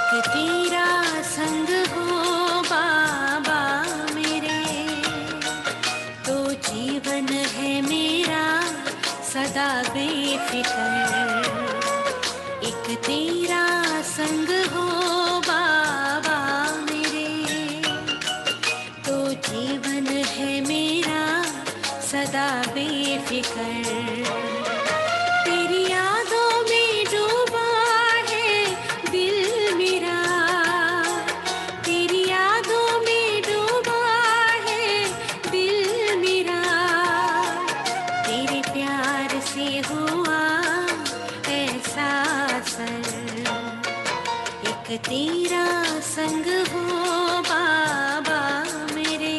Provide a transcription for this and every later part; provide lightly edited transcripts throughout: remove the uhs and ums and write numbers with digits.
तेरा संग हो बाबा मेरे, तो जीवन है मेरा सदा बेफिक्र। एक तेरा संग हो बाबा मेरे, तो जीवन है मेरा सदा बेफिक्र। तेरी यादों में डूबा है दिल मेरा, तेरी यादों में डूबा है दिल मेरा। तेरे प्यार से हुआ ऐसा असर, एक तेरा संग हो बाबा मेरे,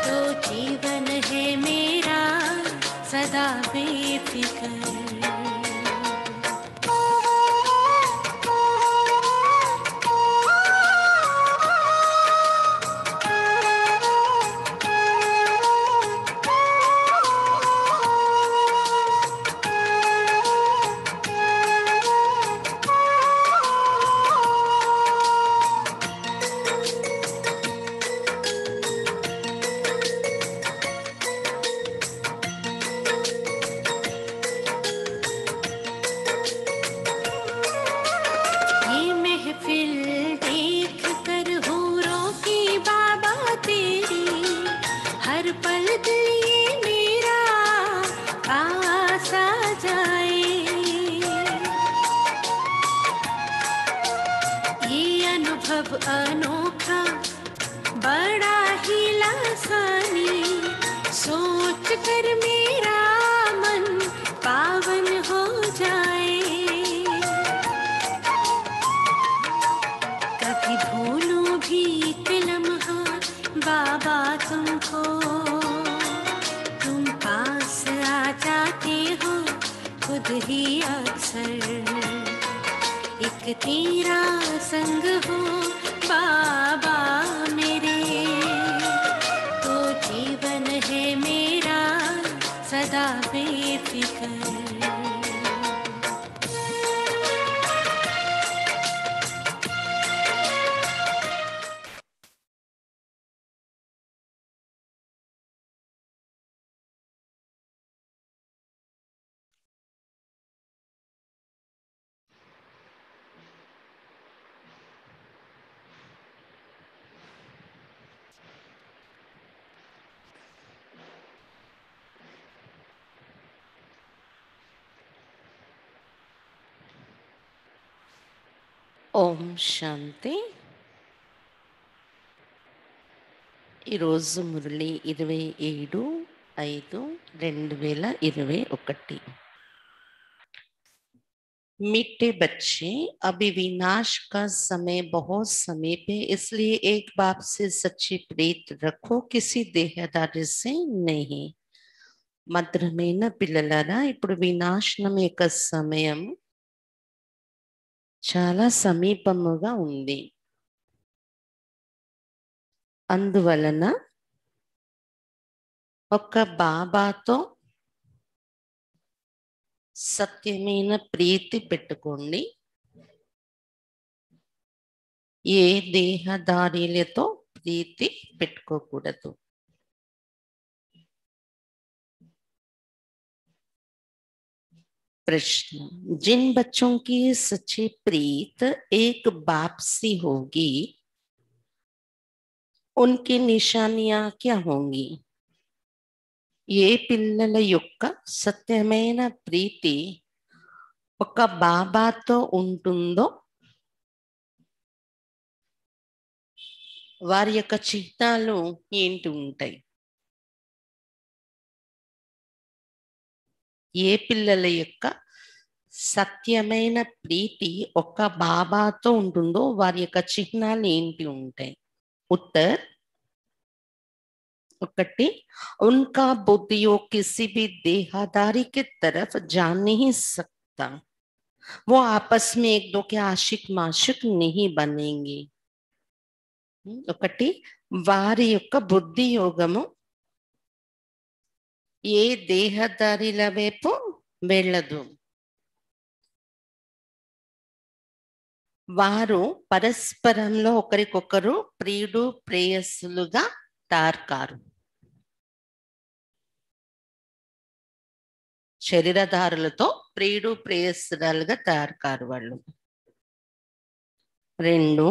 तो जीवन है मेरा सदा बेफिक्र। ये महफिल देख कर हूरों की बाबा तेरी, हर पल दिल ये मेरा पास आ जाए। ये अनुभव अनोखा बड़ा ही लासानी, सोच कर मेरा मन पावन हो जाए। कभी भूलूं भी एक लम्हा बाबा तुमको, तुम पास आ जाते हो खुद ही अक्सर। एक तेरा संग हो बाबा मेरे, तो जीवन है मेरा सदा बेफिक्र। ఓం శాంతి. ఈరోజు మురళి 27/5/2021. मीठे बच्चे, अभी विनाश का समय बहुत समीप है, इसलिए एक बाप से सच्ची प्रीत रखो, किसी देहदारी से नहीं. మధురమైన పిల్లలారా, ఇప్పుడు వినాశనం యొక్క సమయం చాలా సమీపముగా ఉంది. అందువలన ఒక బాబాతో సత్యమైన ప్రీతి పెట్టుకోండి. ఏ దేహదారీలతో ప్రీతి పెట్టుకోకూడదు. प्रश्न: जिन बच्चों की सच्ची प्रीत एक बाप सी होगी, उनकी निशानियां क्या होंगी? ఏ పిల్లల యొక్క సత్యమైన ప్రీతి ఒక బాబాతో ఉంటుందో వారి యొక్క చిహ్నాలు ఏంటి ఉంటాయి? ఏ పిల్లల యొక్క సత్యమైన ప్రీతి ఒక బాబాతో ఉంటుందో వారి యొక్క చిహ్నాలు ఏంటి ఉంటాయి? उत्तर: ఒకటి, उनका बुद्धियों किसी भी देहादारी के तरफ जा नहीं सकता, वो आपस में एक दो के आशिक माशिक नहीं बनेंगे. ఒకటి, వారి యొక్క బుద్ధి యోగము ఏ దేహదారిల వైపు వెళ్ళదు. వారు పరస్పరంలో ఒకరికొకరు ప్రియుడు ప్రేయస్సులుగా తార్కారు. శరీరధారులతో ప్రియుడు ప్రేయస్సులుగా తార్కారు వాళ్ళు. 2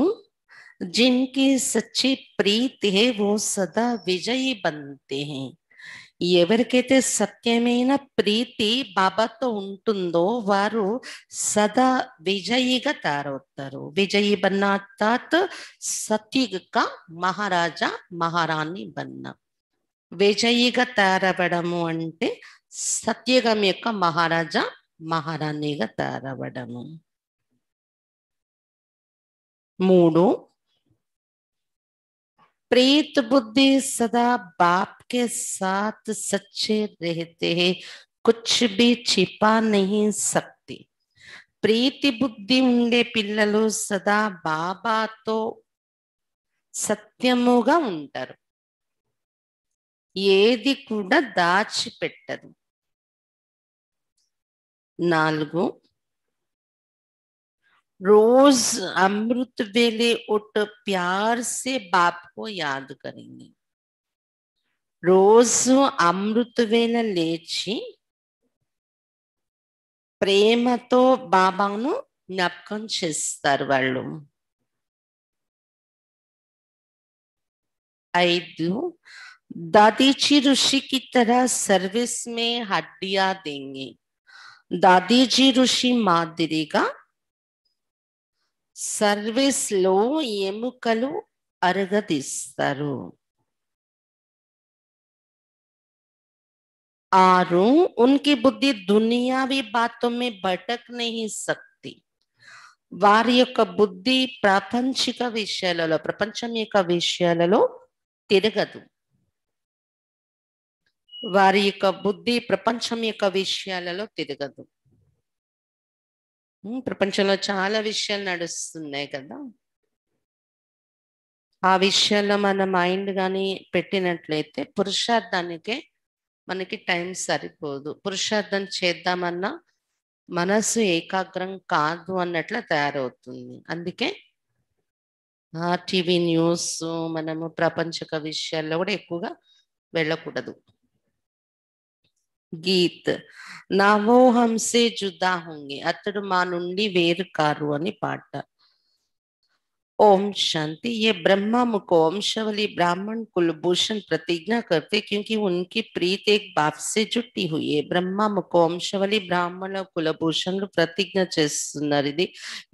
जिनकी सच्ची प्रीति है वो सदा विजयी बनते हैं. ఎవరికైతే సత్యమైన ప్రీతి బాబాతో ఉంటుందో వారు సదా విజయిగా తయారవుతారు. విజయి బన్నా అర్థాత్ సత్యుగ్ కా మహారాజా మహారాణి బన్నా. విజయిగా తయారవ్వడము అంటే సత్యుగం యొక్క మహారాజా మహారాణిగా తయారవ్వడము. 3 प्रीत बुद्धि सदा बाप के साथ सच्चे रहते हैं, कुछ भी छिपा नहीं सकती. प्रीति बुद्धि ఉండే పిల్లలు సదా బాబాతో సత్యముగా ఉంటారు, ఏది కూడా దాచిపెట్టరు. 4 रोज अमृत वेले उठ प्यार से बाप को याद करेंगे. రోజు అమృత వేళ లేచి ప్రేమతో బాబాను జ్ఞాపకం చేస్తారు వాళ్ళు. 5 दादीजी ऋषि की तरह सर्विस में हड्डियां देंगे. दादीजी ऋषि మాదిరిగా సర్వీస్ లో ఎముకలు అరగదీస్తారు. 6 उनकी बुद्धि दुनियावी बातों में भटक नहीं सकती. వారి యొక్క బుద్ధి ప్రాపంచిక విషయాలలో ప్రపంచం యొక్క విషయాలలో తిరగదు. వారి యొక్క బుద్ధి ప్రపంచం యొక్క విషయాలలో తిరగదు. ప్రపంచంలో చాలా విషయాలు నడుస్తున్నాయి కదా, ఆ విషయాల్లో మన మైండ్ కానీ పెట్టినట్లయితే పురుషార్థానికే మనకి టైం సరిపోదు. పురుషార్థం చేద్దామన్నా మనసు ఏకాగ్రం కాదు అన్నట్లు తయారవుతుంది. అందుకే టీవీ న్యూస్ మనము ప్రపంచక విషయాల్లో కూడా ఎక్కువగా వెళ్ళకూడదు. గీత్ నా వో హంసే జుదా హోంగే, అతడు మా నుండి వేరు కారు అని పాట. ओम शांति. ये ब्रह्मा मुख वंशावली ब्राह्मण कुलभूषण प्रतिज्ञा करते क्योंकि उनकी प्रीत एक बाप से जुटी हुई है. ब्रह्मा मुख వంశవలి బ్రాహ్మణ కులభూషణులు ప్రతిజ్ఞ చేస్తున్నారు. ఇది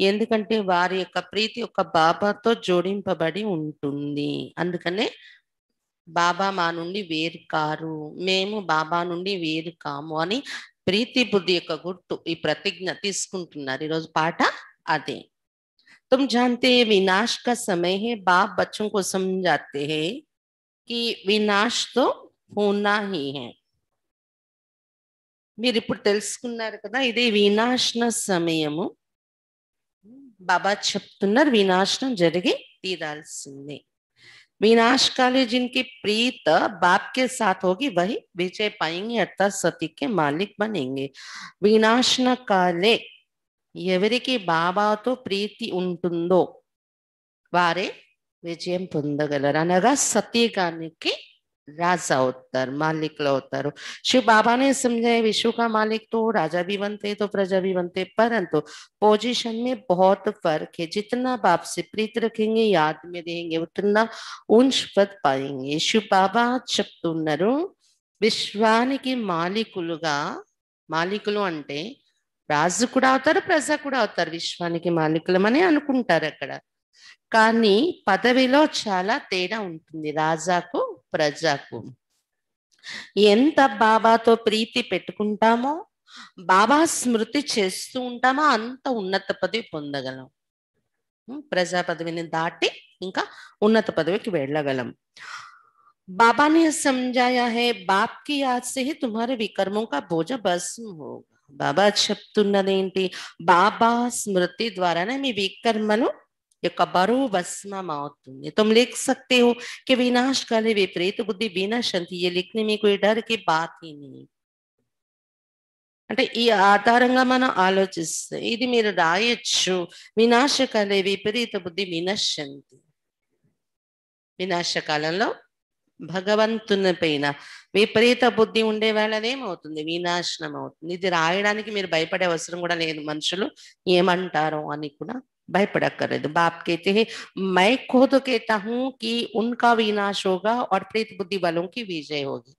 ఎందుకంటే వారి యొక్క ప్రీతి ఒక బాబాతో జోడింపబడి ఉంటుంది. అందుకనే బాబా మా నుండి వేరు కారు, మేము బాబా నుండి వేరు కాము అని ప్రీతి బుద్ధి యొక్క గుర్తు ఈ ప్రతిజ్ఞ తీసుకుంటున్నారు. ఈరోజు పాట అదే. तुम जानते हैं विनाश का समय है. बाप बच्चों को समझाते हैं कि विनाश तो होना ही है. మీరు ఇప్పుడు తెలుసుకున్నారు కదా, ఇదే వినాశన సమయము. బాబా చెప్తున్నారు వినాశనం జరిగి తీరాల్సిందే. विनाश काले जिनकी प्रीत बाप के साथ होगी वही विजय पाएंगे अर्थात सती के मालिक बनेंगे. विनाशన కాలే ఎవరికి బాబాతో ప్రీతి ఉంటుందో వారే విజయం పొందగలరు, అనగా సత్యగానికి राजा होतार, मालिक होतार. शिव बाबा ने समझाया विश्व का मालिक तो राजा भी बनते तो प्रजा भी बनते, परंतु पोजीशन में बहुत फर्क है. जितना बाप से प्रीत रखेंगे याद में रहेंगे उतना ऊंच पद पाएंगे. शिव बाबा చెప్తున్నారు విశ్వానికి మాలికులుగా, మాలికులు అంటే రాజు కూడా అవుతారు ప్రజ కూడా అవుతారు. విశ్వానికి మాలికులమని అనుకుంటారు అక్కడ, కానీ పదవిలో చాలా తేడా ఉంటుంది రాజాకు ప్రజాకు. ఎంత బాబాతో ప్రీతి పెట్టుకుంటామో, బాబా స్మృతి చేస్తూ ఉంటామో అంత ఉన్నత పదవి పొందగలం. ప్రజా పదవిని దాటి ఇంకా ఉన్నత పదవికి వెళ్ళగలం. बाबा ने समझाया है बाप की याद से ही तुम्हारे विकर्मों का बोझ भस्म होगा. బాబా చెప్తున్నదేంటి, బాబా స్మృతి ద్వారానే మీ వికర్మలు యొక్క బరువు भस्म అవుతుంది. तुम लिख सकते हो कि विनाश काले विपरीत बुद्धि विनाशंति. ये लिखने में कोई डर की बात ही नहीं. అంటే ఈ ఆధారంగా మనం ఆలోచిస్తే ఇది మీరు రాయొచ్చు. వినాశకాలే విపరీత బుద్ధి వినశ్యంతి. వినాశకాలంలో భగవంతుని పైన విపరీత బుద్ధి ఉండే వాళ్ళదేమవుతుంది, వినాశనం అవుతుంది. ఇది రాయడానికి మీరు భయపడే అవసరం కూడా లేదు. మనుషులు ఏమంటారో అని కూడా భయపడక్కర్లేదు. बाप कहते हैं मैं खुद कहता हूं कि उनका विनाश होगा और प्रेत बुद्धि वालों की विजय होगी.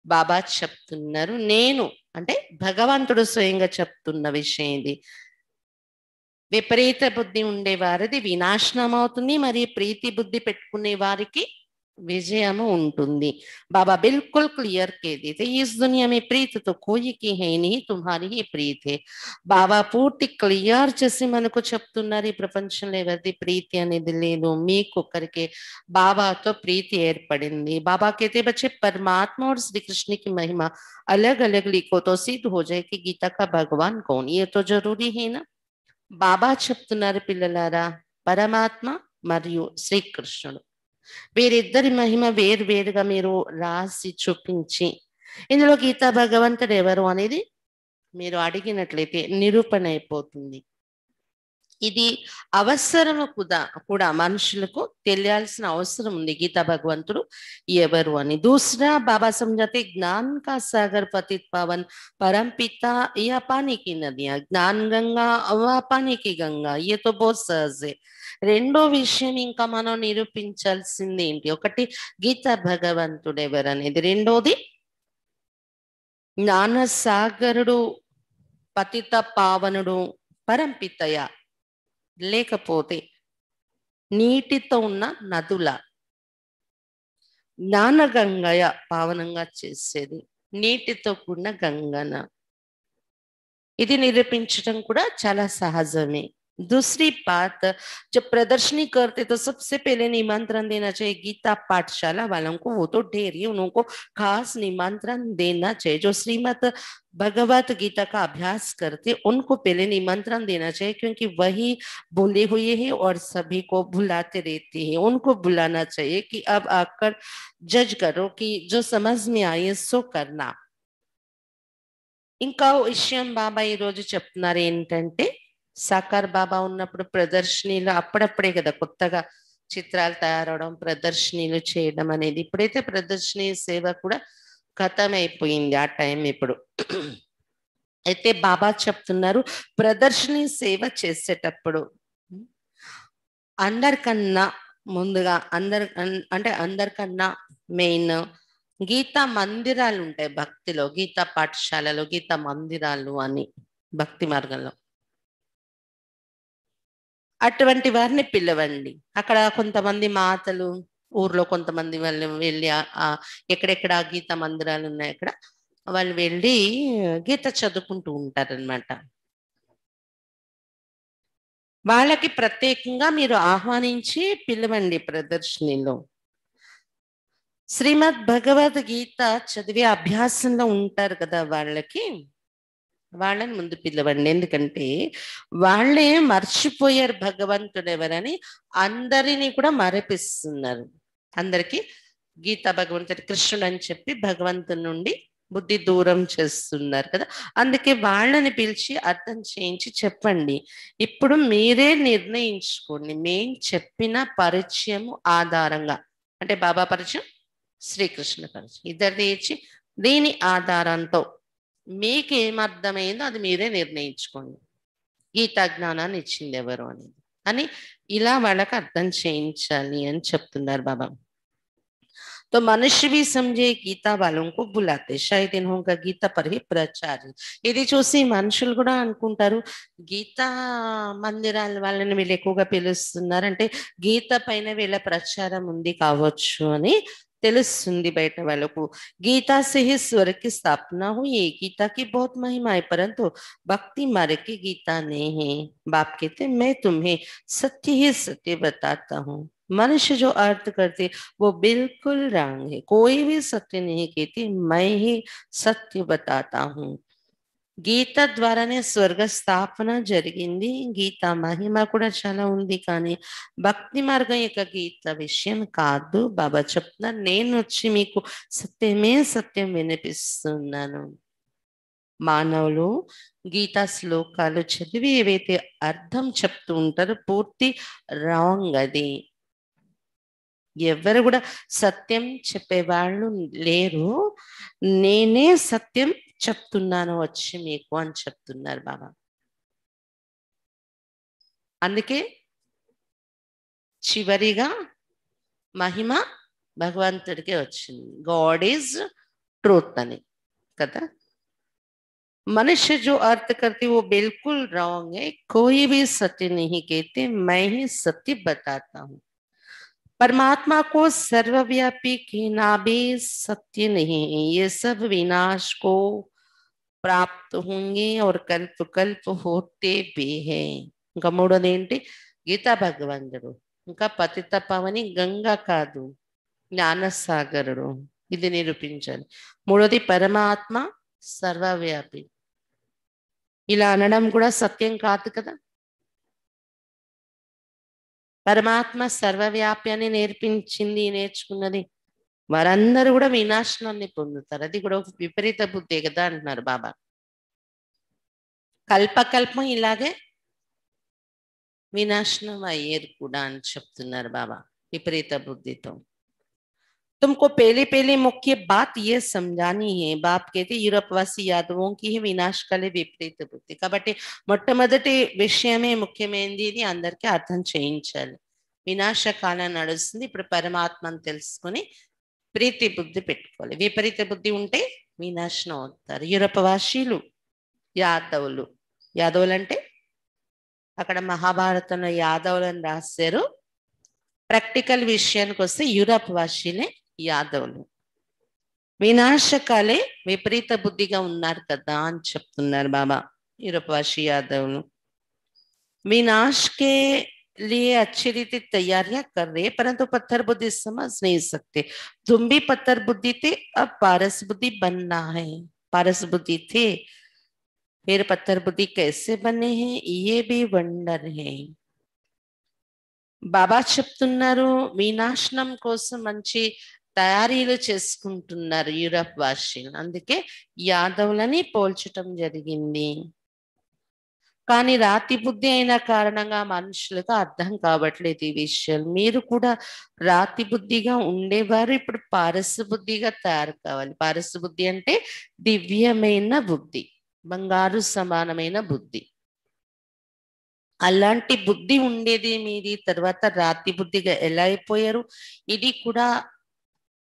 బాబా చెప్తున్నారు, నేను అంటే భగవంతుడు స్వయంగా చెప్తున్న విషయం ఇది. విపరీత బుద్ధి ఉండే వారిది వినాశనం అవుతుంది, మరియు ప్రీతి బుద్ధి పెట్టుకునే వారికి విజయము ఉంటుంది. బాబా బిల్కుల్ క్లియర్ కే దేతే ఇస్ దునియా మే ప్రీతి తో కోయి కి హై नहीं तुम्हारी ही ప్రీతి है. బాబా పూర్తి క్లియర్ చేసి మనకు చెప్తున్నారు, ఈ ప్రపంచంలో ఎవరిది ప్రీతి అనేది లేదు, మీకొక్కరికే బాబాతో ప్రీతి ఏర్పడింది. బాబా कहते बच्चे परमात्मा और श्री कृष्ण की महिमा अलग अलग लिखो तो सिद्ध हो जाए कि गीता का भगवान कौन. ये तो जरूरी है ना. బాబా చెప్తున్నారు, పిల్లలారా, పరమాత్మ మరియు శ్రీకృష్ణుడు వీరిద్దరి మహిమ వేరు వేరుగా మీరు రాసి చూపించి ఇందులో గీతా భగవంతుడు ఎవరు అనేది మీరు అడిగినట్లయితే నిరూపణ అయిపోతుంది. ఇది అవసరము కూడా మనుషులకు తెలియాల్సిన అవసరం ఉంది, గీతా భగవంతుడు ఎవరు అని. दूसरा बाबा समझाते ज्ञान का सागर पतित पावन परम पिता या पानी की नदियां, ज्ञान गंगा व पानी की गंगा, ये तो बहुत सहज है. రెండో విషయం ఇంకా మనం నిరూపించాల్సింది ఏంటి, ఒకటి గీతా భగవంతుడు ఎవరు అనేది, రెండోది జ్ఞాన సాగరుడు పతిత పావనుడు పరంపితయ, లేకపోతే నీటితో ఉన్న నదుల, జ్ఞానగంగయ పావనంగా చేసేది, నీటితో కూడిన గంగన. ఇది నిరూపించడం కూడా చాలా సహజమే. दूसरी बात, जब प्रदर्शनी करते तो सबसे पहले निमंत्रण देना चाहिए गीता पाठशाला वालों को. वो तो ढेर ही, उनको खास निमंत्रण देना चाहिए. जो श्रीमद् भगवत गीता का अभ्यास करते उनको पहले निमंत्रण देना चाहिए, क्योंकि वही भूले हुए हैं और सभी को भुलाते रहते हैं. उनको बुलाना चाहिए कि अब आकर जज करो कि जो समझ में आए सो करना. ఇంకా విషయం బాబా ఈరోజు చెప్తున్నారు ఏంటంటే, సాకార్ బాబా ఉన్నప్పుడు ప్రదర్శనీలు అప్పుడప్పుడే కదా కొత్తగా చిత్రాలు తయారవడం, ప్రదర్శనీలు చేయడం అనేది. ఇప్పుడైతే ప్రదర్శనీ సేవ కూడా ఖతం అయిపోయింది ఆ టైం ఇప్పుడు. అయితే బాబా చెప్తున్నారు, ప్రదర్శనీ సేవ చేసేటప్పుడు అందరికన్నా ముందుగా అందరికన్నా మెయిన్ గీతా మందిరాలు ఉంటాయి భక్తిలో, గీతా పాఠశాలలో గీతా మందిరాలు అని భక్తి మార్గంలో. అటువంటి వారిని పిలవండి. అక్కడ కొంతమంది మాతలు, ఊర్లో కొంతమంది వాళ్ళు వెళ్ళి ఎక్కడెక్కడ గీతా మందిరాలు ఉన్నాయి అక్కడ వాళ్ళు వెళ్ళి గీత చదువుకుంటూ ఉంటారనమాట. వాళ్ళకి ప్రత్యేకంగా మీరు ఆహ్వానించి పిలవండి ప్రదర్శనలో. శ్రీమద్ భగవద్గీత చదివే అభ్యాసంలో ఉంటారు కదా వాళ్ళని ముందు పిలవండి. ఎందుకంటే వాళ్ళే మర్చిపోయారు భగవంతుడు ఎవరని, అందరినీ కూడా మరపిస్తున్నారు. అందరికి గీతా భగవంతుడు కృష్ణుడు అని చెప్పి భగవంతుని నుండి బుద్ధి దూరం చేస్తున్నారు కదా. అందుకే వాళ్ళని పిలిచి అర్థం చేయించి చెప్పండి. ఇప్పుడు మీరే నిర్ణయించుకోండి, మేం చెప్పిన పరిచయం ఆధారంగా, అంటే బాబా పరిచయం, శ్రీకృష్ణ పరిచయం, ఇద్దరిది ఇచ్చి దీని ఆధారంతో మీకేమర్థమైందో అది మీరే నిర్ణయించుకోండి. గీతా జ్ఞానాన్ని ఇచ్చింది ఎవరు అనేది అని ఇలా వాళ్ళకి అర్థం చేయించాలి అని చెప్తున్నారు బాబా. तो मनुष्य भी समझे गीता वालों को बुलाते, शायद इन्होंने गीता पर ही प्रचार. ఇది చూసి మనుషులు కూడా అనుకుంటారు గీతా మందిరాల వాళ్ళని వీళ్ళు ఎక్కువగా పిలుస్తున్నారంటే గీత పైన వీళ్ళ ప్రచారం ఉంది కావచ్చు అని తెలుస్తుంది బయట వాళ్ళకు. गीता से ही स्वर्ग की स्थापना हुई, गीता की बहुत महिमा है, परंतु भक्ति मार्ग की गीता नहीं है. बाप कहते मैं तुम्हें सत्य ही सत्य बताता हूँ. मनुष्य जो अर्थ करते वो बिल्कुल रंग है, कोई भी सत्य नहीं कहती, मैं ही सत्य बताता हूँ. గీత ద్వారానే స్వర్గ స్థాపన జరిగింది. గీత మహిమ కూడా చాలా ఉంది, కానీ భక్తి మార్గం యొక్క గీత విషయం కాదు. బాబా చెప్తున్నారు, నేను వచ్చి మీకు సత్యమే సత్యం వినిపిస్తున్నాను. మానవులు గీతా శ్లోకాలు చదివి ఏవైతే అర్థం చెప్తూ ఉంటారో పూర్తి రాంగ్ అది. ఎవరు కూడా సత్యం చెప్పేవాళ్ళు లేరు. నేనే సత్యం చెప్తున్నాను వచ్చి మీకు అని చెప్తున్నారు బాబా. అందుకే చివరిగా మహిమ భగవంతుడికే వచ్చింది. గాడ్ ఈజ్ ट्रूथ అని కదా. मनुष्य जो अर्थ करते वो बिल्कुल रॉन्ग है. कोई भी सत्य नहीं कहते, मैं ही सत्य बताता हूँ. परमात्मा को सर्वव्यापी कहना भी सत्य नहीं है. ये सब विनाश को प्राप्त होंगे और कल्प कल्प होते भी हैं. ఇంకా మూడోది ఏంటి? గీతా భగవంతుడు. ఇంకా పతిత పవని గంగా కాదు, జ్ఞానసాగరుడు. ఇది నిరూపించాలి. మూడోది పరమాత్మ సర్వవ్యాపి. ఇలా అనడం కూడా సత్యం కాదు కదా. పరమాత్మ సర్వవ్యాపి అని నేర్చుకున్నది వారందరూ కూడా వినాశనాన్ని పొందుతారు. అది కూడా విపరీత బుద్ధే కదా అంటున్నారు బాబా. కల్పకల్పం ఇలాగే వినాశనం అయ్యేది కూడా అని చెప్తున్నారు బాబా విపరీత బుద్ధితో. तुमको पहले पहले मुख्य बात ये समझानी है. बाप कहते యూరప్వాసి యాదవों की ही विनाश कले విపరీత బుద్ధి. కాబట్టి మొట్టమొదటి విషయమే ముఖ్యమైనది. ఇది అందరికీ అర్థం చేయించాలి. వినాశ కాలం నడుస్తుంది. ఇప్పుడు పరమాత్మను తెలుసుకొని ప్రీతి బుద్ధి పెట్టుకోవాలి. విపరీత బుద్ధి ఉంటే వినాశనం అవుతారు. యూరపవాసీలు యాదవులు. యాదవులు అంటే అక్కడ మహాభారతంలో యాదవులను రాశారు. ప్రాక్టికల్ విషయానికి వస్తే యూరప్ వాసీలే యాదవులు. వినాశకాలే విపరీత బుద్ధిగా ఉన్నారు కదా అని చెప్తున్నారు బాబా. యూరప్ వాसी యాదవులు विनाश के लिए अच्छी रीति तैयारियां कर रहे, परंतु पत्थर बुद्धि समझ नहीं सकते. तुम भी पत्थर बुद्धि थे, अब पारस बुद्धि बनना है. पारस बुद्धि थे, फिर पत्थर बुद्धि कैसे बने हैं, ये भी वंडर है. బాబా చెప్తున్నారు వినాశనం కోసం మంచి తయారీలు చేసుకుంటున్నారు యూరప్ వాసీలు. అందుకే యాదవులని పోల్చటం జరిగింది. కానీ రాతి బుద్ధి అయిన కారణంగా మనుషులకు అర్థం కావట్లేదు ఈ విషయాలు. మీరు కూడా రాతి బుద్ధిగా ఉండేవారు ఇప్పుడు పారస బుద్ధిగా తయారు కావాలి. పారస బుద్ధి అంటే దివ్యమైన బుద్ధి, బంగారు సమానమైన బుద్ధి. అలాంటి బుద్ధి ఉండేది మీది. తర్వాత రాతి బుద్ధిగా ఎలా అయిపోయారు, ఇది కూడా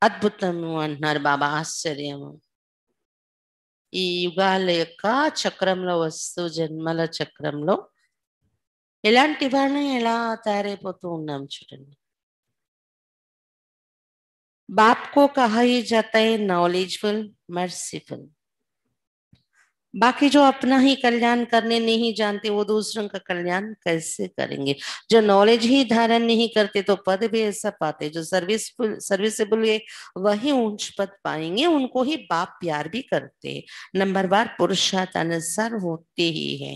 అద్భుతము అంటున్నారు బాబా. ఆశ్చర్యము. ఈ యుగాల యొక్క చక్రంలో వస్తూ జన్మల చక్రంలో ఎలాంటి వాళ్ళని ఎలా తయారైపోతూ ఉన్నాం చూడండి. బాప్ కో కహా హీ జాతా హై నॉलेजफुल मर्सीफुल. बाकी जो अपना ही कल्याण करने नहीं जानते वो दूसरों का कल्याण कैसे करेंगे. जो नॉलेज ही धारण नहीं करते तो पद भी ऐसा पाते. जो सर्विसेबल है वही ऊंच पद पाएंगे. उनको ही बाप प्यार भी करते. नंबरवार पुरुषार्थ अनुसार होते ही है.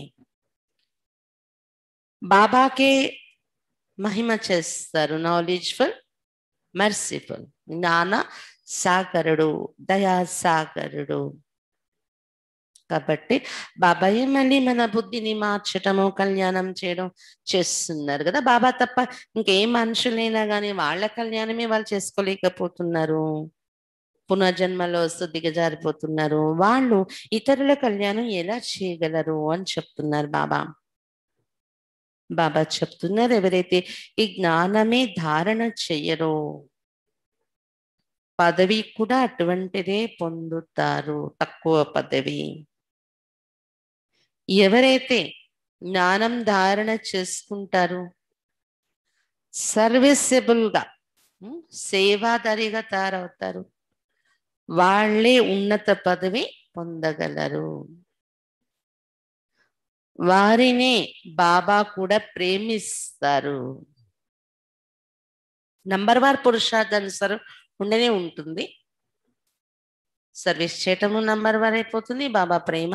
बाबा के महिमा చేస్తారు. నాలెడ్జ్ఫుల్ మర్సిఫుల్, జ్ఞాన సాగరుడు, దయా సాగరుడు. కాబట్టి బాబాయే మళ్ళీ మన బుద్ధిని మార్చటము, కళ్యాణం చేయడం చేస్తున్నారు కదా. బాబా తప్ప ఇంకే మనుషులైనా కానీ వాళ్ళ కళ్యాణమే వాళ్ళు చేసుకోలేకపోతున్నారు. పునర్జన్మలో వస్తూ దిగజారిపోతున్నారు. వాళ్ళు ఇతరుల కళ్యాణం ఎలా చేయగలరు అని చెప్తున్నారు బాబా. బాబా చెప్తున్నారు ఎవరైతే ఈ జ్ఞానమే ధారణ చెయ్యరో పదవి కూడా అటువంటిదే పొందుతారు, తక్కువ పదవి. ఎవరైతే జ్ఞానం ధారణ చేసుకుంటారు, సర్వీసెబుల్ గా సేవాదారిగా తయారవుతారు, వాళ్ళే ఉన్నత పదవి పొందగలరు. వారినే బాబా కూడా ప్రేమిస్తారు. నంబర్ వార్ పురుషార్థానుసారం ఉండనే ఉంటుంది. సర్వీస్ చేయటము నంబర్ వార్ అయిపోతుంది. బాబా ప్రేమ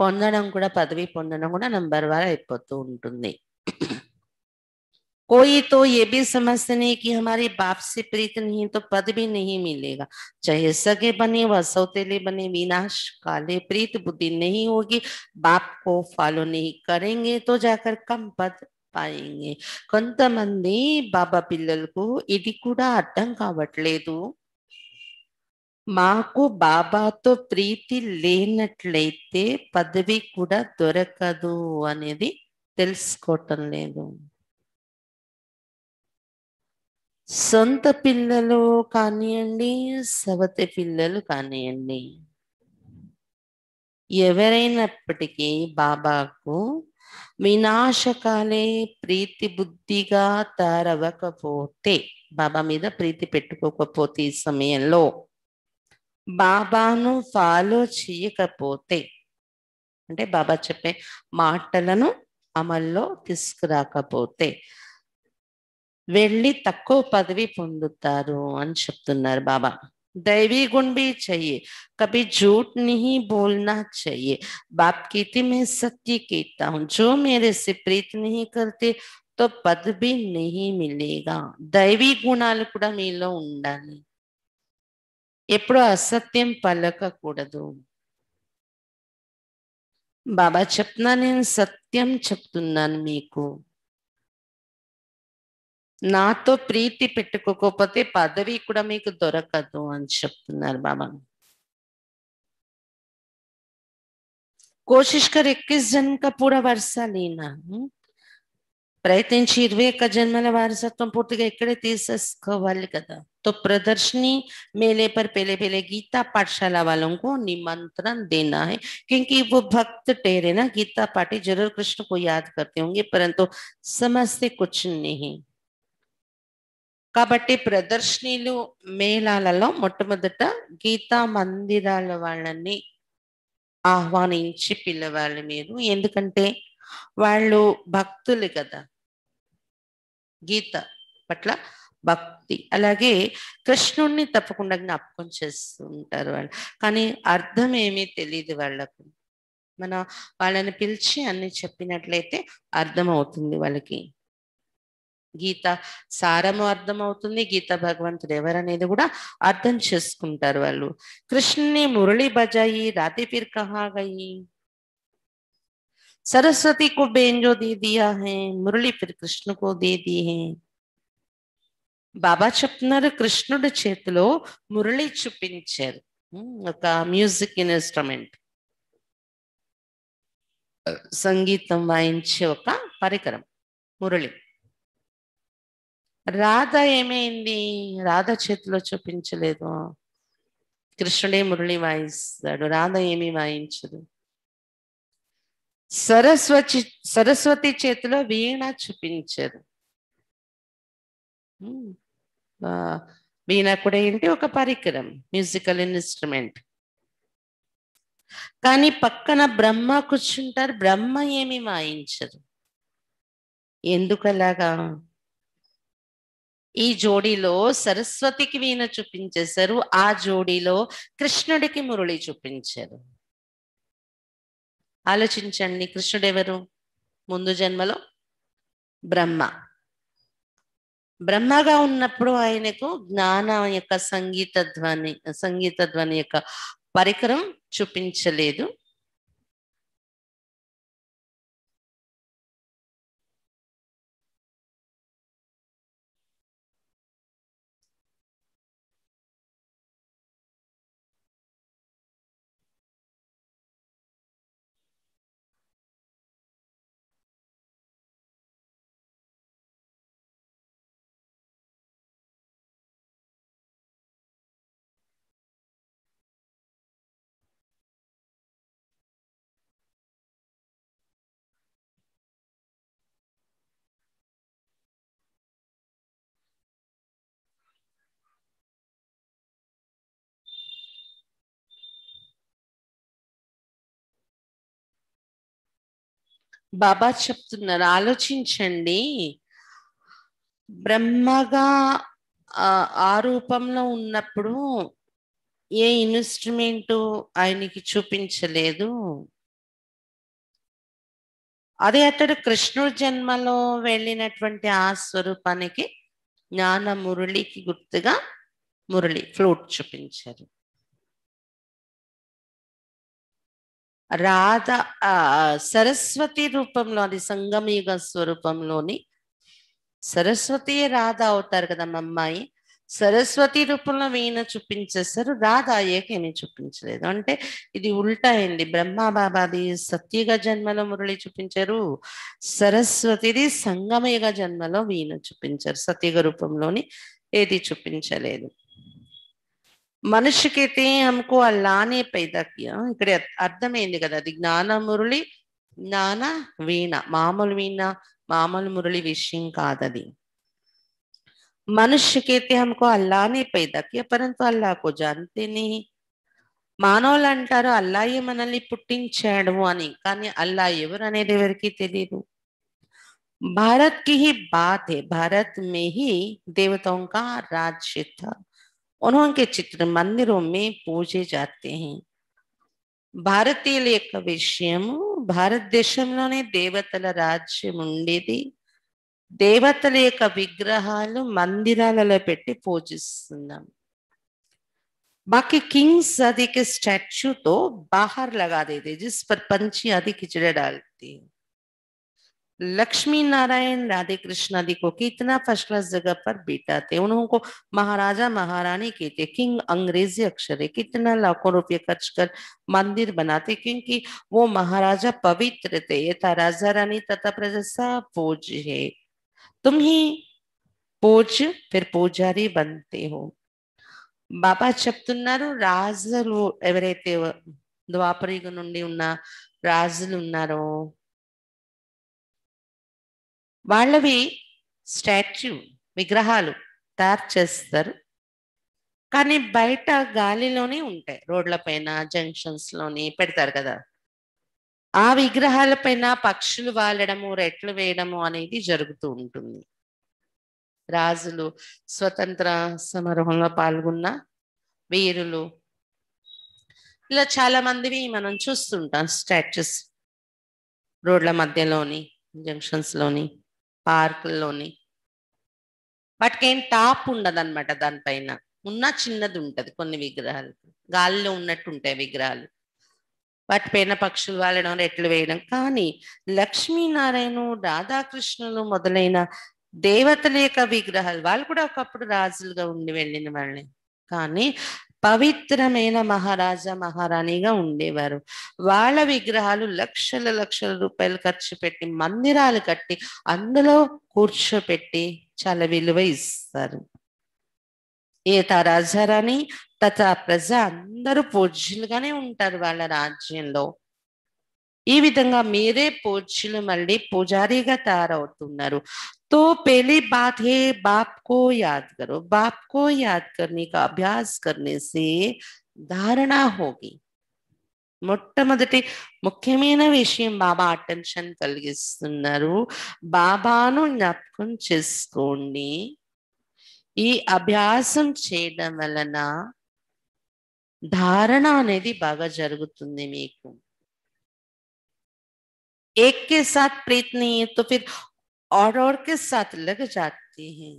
పొందడం కూడా, పదవి పొందడం కూడా నంబర్ వార్ అయిపోతూ ఉంటుంది. कोई तो ये भी समझते नहीं कि हमारे बाप से प्रीत नहीं तो पद भी नहीं मिलेगा। चाहे सगे बने व सौतेले बने, विनाश काले प्रीत बुद्धि नहीं होगी, बाप को फॉलो नहीं करेंगे तो जाकर कम पद पाएंगे। కొంతమంది బాబా పిల్లలకు ఇది కూడా అర్థం కావట్లేదు, మాకు బాబాతో ప్రీతి లేనట్లయితే పదవి కూడా దొరకదు అనేది తెలుసుకోవటం లేదు. సొంత పిల్లలు కానియండి, సవతి పిల్లలు కానియండి, ఎవరైనప్పటికీ బాబాకు వినాశకాలే ప్రీతి బుద్ధిగా తయారవ్వకపోతే, బాబా మీద ప్రీతి పెట్టుకోకపోతే, ఈ సమయంలో బాబాను ఫాలో చేయకపోతే, అంటే బాబా చెప్పే మాటలను అమల్లో తీసుకురాకపోతే వెళ్ళి తక్కువ పదవి పొందుతారు అని చెప్తున్నారు బాబా. दैवी गुण भी चाहिए, कभी झूठ नहीं बोलना चाहिए। बाप कहती मैं सत्य कहता हूँ, जो मेरे से प्रीत नहीं करते तो पद भी नहीं मिलेगा. దైవీ గుణాలు కూడా మీలో ఉండాలి, ఎప్పుడు అసత్యం పలకకూడదు. బాబా చెప్తున్నా, నేను సత్యం చెప్తున్నాను మీకు, నాతో ప్రీతి పెట్టుకోకపోతే పదవి కూడా మీకు దొరకదు అని చెప్తున్నారు బాబా. कोशिश कर 21 जन्म का पूरा वर्षा लेना. ప్రయత్నించి 21 జన్మల వారసత్వం పూర్తిగా ఇక్కడే తీసేసుకోవాలి కదా. तो प्रदर्शनी मेले पर पहले पहले गीता पाठशाला वालों को निमंत्रण देना है, क्योंकि वो भक्त ठहरे ना, गीता पाठी जरूर कृष्ण को याद करते होंगे परंतु समझते कुछ नहीं. కాబట్టి ప్రదర్శనీలు మేళాలలో మొట్టమొదట గీతా మందిరాల వాళ్ళని ఆహ్వానించి పిల్లవాళ్ళు మీరు, ఎందుకంటే వాళ్ళు భక్తులు కదా, గీత పట్ల భక్తి, అలాగే కృష్ణుణ్ణి తప్పకుండా జ్ఞాపకం చేస్తూ ఉంటారు వాళ్ళు, కానీ అర్థం ఏమీ తెలియదు వాళ్ళకు. మన వాళ్ళని పిలిచి అన్ని చెప్పినట్లయితే అర్థం అవుతుంది వాళ్ళకి, గీత సారము అర్థం అవుతుంది, గీత భగవంతుడు ఎవరనేది కూడా అర్థం చేసుకుంటారు వాళ్ళు. కృష్ణుని మురళి బజాయి రాధే ఫిర్ కహా గయి, सरस्वती को बेंजो दे दिया है, మురళి फिर కృష్ణ को दे दी है. బాబా చెప్తున్నారు కృష్ణుడి చేతిలో మురళి చూపించారు, ఒక మ్యూజిక్ ఇన్స్ట్రుమెంట్, సంగీతం వాయించే ఒక పరికరం మురళి. రాధ ఏమైంది, రాధ చేతిలో చూపించలేదు, కృష్ణుడే మురళి వాయిస్తాడు, రాధ ఏమీ వాయించదు. సరస్వతి చేతిలో వీణ చూపించారు. వీణ కూడా ఏంటి, ఒక పరికరం, మ్యూజికల్ ఇన్స్ట్రుమెంట్. కానీ పక్కన బ్రహ్మ కూర్చుంటారు, బ్రహ్మ ఏమి వాయించరు. ఎందుకలాగా? ఈ జోడీలో సరస్వతికి వీణ చూపించేశారు, ఆ జోడీలో కృష్ణుడికి మురళి చూపించారు. ఆలోచించండి, కృష్ణుడు ఎవరు? ముందు జన్మలో బ్రహ్మ. బ్రహ్మగా ఉన్నప్పుడు ఆయనకు జ్ఞాన యొక్క సంగీత ధ్వని యొక్క పరికరం చూపించలేదు. బాబా చెప్తున్నారు, ఆలోచించండి, బ్రహ్మగా ఆ రూపంలో ఉన్నప్పుడు ఏ ఇన్స్ట్రుమెంట్ ఆయనకి చూపించలేదు. అదే అతడు కృష్ణుడి జన్మలో వెళ్ళినటువంటి ఆ స్వరూపానికి జ్ఞాన మురళికి గుర్తుగా మురళి ఫ్లూట్ చూపించారు. రాధ ఆ సరస్వతి రూపంలో, అది సంగమయుగ స్వరూపంలోని సరస్వతి రాధ అవుతారు కదా మా అమ్మాయి. సరస్వతి రూపంలో వీణ చూపించేస్తారు, రాధ అయ్యాక ఏమీ చూపించలేదు. అంటే ఇది ఉల్టా అయింది. బ్రహ్మ బాబాది సత్యుగ జన్మలో మురళి చూపించారు, సరస్వతిది సంగమయుగ జన్మలో వీణ చూపించారు. సత్యుగ రూపంలోని ఏది చూపించలేదు. మనుష్య कहते हैं हमको अल्लाह ने पैदा किया. ఇక్కడ అర్థమైంది కదా, అది జ్ఞాన మురళి, జ్ఞాన వీణ, మామూలు వీణ మామూలు మురళి విషయం కాదది. मनुष्य कहते हमको अल्लाह ने पैदा किया परंतु अल्लाह को जानते नहीं. మానవులు అంటారు అల్లాయే మనల్ని పుట్టించాడు అని, కానీ అల్లా ఎవరు అనేది ఎవరికి తెలియదు. भारत की ही बात है, भारत में ही देवताओं का राज्य था. उन्होंने चित्र मंदिरों में पूजे जाते हैं. భారతీయుల యొక్క విషయము, భారతదేశంలోనే దేవతల రాజ్యం ఉండేది. దేవతల యొక్క విగ్రహాలు మందిరాలలో పెట్టి పూజిస్తున్నాం. बाकी किंग्स आदि के स्टैच्यू तो बाहर लगा देते जिस पर पंछी आदि खिचड़े डालते हैं. लक्ष्मी नारायण राधे कृष्ण आदि को कितना फर्स्ट क्लास जगह पर बिठाते. उनको महाराजा महारानी कहते. किंग अंग्रेजी अक्षर है. कितना लाखों रुपये खर्च कर मंदिर बनाते क्योंकि वो महाराजा पवित्र थे. यथा राजा रानी तथा प्रजा सब पूज्य है. तुम ही पूज्य फिर पुजारी बनते हो. బాబా చెప్తున్నారు, రాజులు ఎవరైతే ద్వాపరయుగం నుండి ఉన్న రాజులు ఉన్నారో వాళ్ళవి స్టాచ్యూ విగ్రహాలు తయారు చేస్తారు, కానీ బయట గాలిలోనే ఉంటాయి, రోడ్ల పైన జంక్షన్స్ లోని పెడతారు కదా. ఆ విగ్రహాల పైన పక్షులు వాలడము, రెట్లు వేయడము అనేది జరుగుతూ ఉంటుంది. రాజులు స్వతంత్ర సమరంలో పాల్గొన్న వీరులు ఇలా చాలా మందివి మనం చూస్తుంటాం స్టాచ్యూస్ రోడ్ల మధ్యలోని, జంక్షన్స్ లోని, పార్కుల్లోని. వాటికి ఏం టాప్ ఉండదు అనమాట, దానిపైన ఉన్న చిన్నది ఉంటది. కొన్ని విగ్రహాలు గాలిలో ఉన్నట్టు ఉంటాయి విగ్రహాలు, వాటిపైన పక్షులు వాలడం, రెట్లు వేయడం. కానీ లక్ష్మీనారాయణ, రాధాకృష్ణులు మొదలైన దేవతల యొక్క విగ్రహాలు, వాళ్ళు కూడా ఒకప్పుడు రాజులుగా ఉండి వెళ్ళిన వాళ్ళే, కానీ పవిత్రమైన మహారాజా మహారాణిగా ఉండేవారు. వాళ్ళ విగ్రహాలు లక్షల లక్షల రూపాయలు ఖర్చు పెట్టి మందిరాలు కట్టి అందులో కూర్చోపెట్టి చాలా విలువ ఇస్తారు. ఏతా రాజారాణి తథా ప్రజ అందరూ పూజ్యులుగానే ఉంటారు వాళ్ళ రాజ్యంలో. ఈ విధంగా మీరే పూజ్యులు మళ్ళీ పూజారిగా తయారవుతున్నారు. तो पहली बात है बाप को याद करो. बाप को याद करने का अभ्यास करने से धारणा होगी. మొట్టమొదటి ముఖ్యమైన విషయం బాబా అటెన్షన్ కలిగిస్తున్నారు. బాబాను జ్ఞాపకం చేసుకోండి. ఈ అభ్యాసం చేయడం వలన ధారణ అనేది బాగా జరుగుతుంది మీకు. एक के साथ प्रीत नहीं है तो फिर और के साथ लग जाते हैं.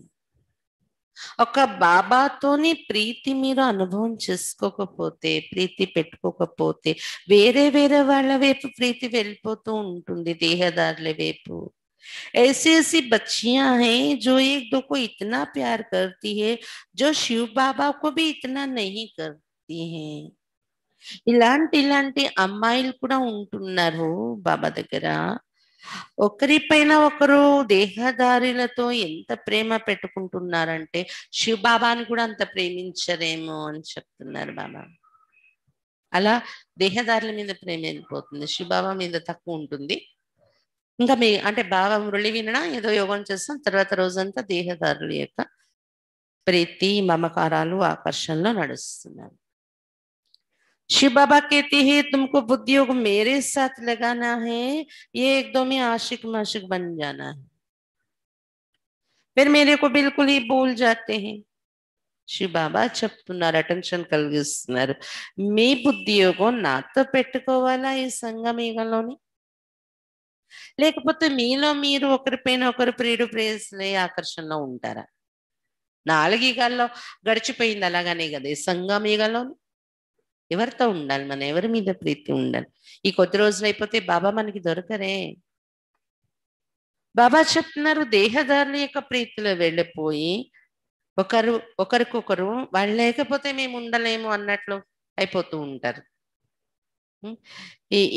ఒక బాబాతోని ప్రీతి మీరు అనుభవం చేసుకోకపోతే, ప్రీతి పెట్టుకోకపోతే వేరే వేరే వాళ్ళ వైపు ప్రీతి వెళ్ళిపోతూ ఉంటుంది, దేహదారుల వైపు. ऐसी ऐसी बच्चियां हैं जो एक दो को इतना प्यार करती है जो शिव बाबा को भी इतना नहीं करती हैं. ఇలాంటి అమ్మాయిలు కూడా ఉంటున్నారు బాబా దగ్గర. ఒకరిపైన ఒకరు దేహదారులతో ఎంత ప్రేమ పెట్టుకుంటున్నారంటే శివ బాబాని కూడా అంత ప్రేమించరేమో అని చెప్తున్నారు బాబా. అలా దేహదారుల మీద ప్రేమ వెళ్ళిపోతుంది, శివ బాబా మీద తక్కువ ఉంటుంది. ఇంకా అంటే బాబా మురళి వినడం ఏదో యోగం చేస్తాం, తర్వాత రోజంతా దేహదారుల యొక్క ప్రీతి మమకారాలు ఆకర్షణలో నడుస్తున్నారు. शिव बाबा कहते हैं तुमको बुद्धि योग मेरे साथ लगाना है, ये एक दो में आशिक माशिक बन जाना है. फिर मेरे को बिल्कुल ही भूल जाते हैं. शिव बाबा చెప్తున్నారు, అటెన్షన్ కలిగిస్తున్నారు. మీ బుద్ధి యోగం నాతో పెట్టుకోవాలా ఈ సంగమయుగంలోని? లేకపోతే మీలో మీరు ఒకరిపైన ఒకరు ప్రియుడు ప్రేయస్సులే ఆకర్షణలో ఉంటారా? 4 యుగాల్లో గడిచిపోయింది అలాగనే కదా. ఈ సంఘం యుగంలో ఎవరితో ఉండాలి? మనం ఎవరి మీద ప్రీతి ఉండాలి? ఈ కొద్ది రోజులు అయిపోతే బాబా మనకి దొరకరే. బాబా చెప్తున్నారు, దేహదారుల యొక్క ప్రీతిలో వెళ్ళిపోయి ఒకరు ఒకరికొకరు వాళ్ళు లేకపోతే మేము ఉండలేము అన్నట్లు అయిపోతూ ఉంటారు.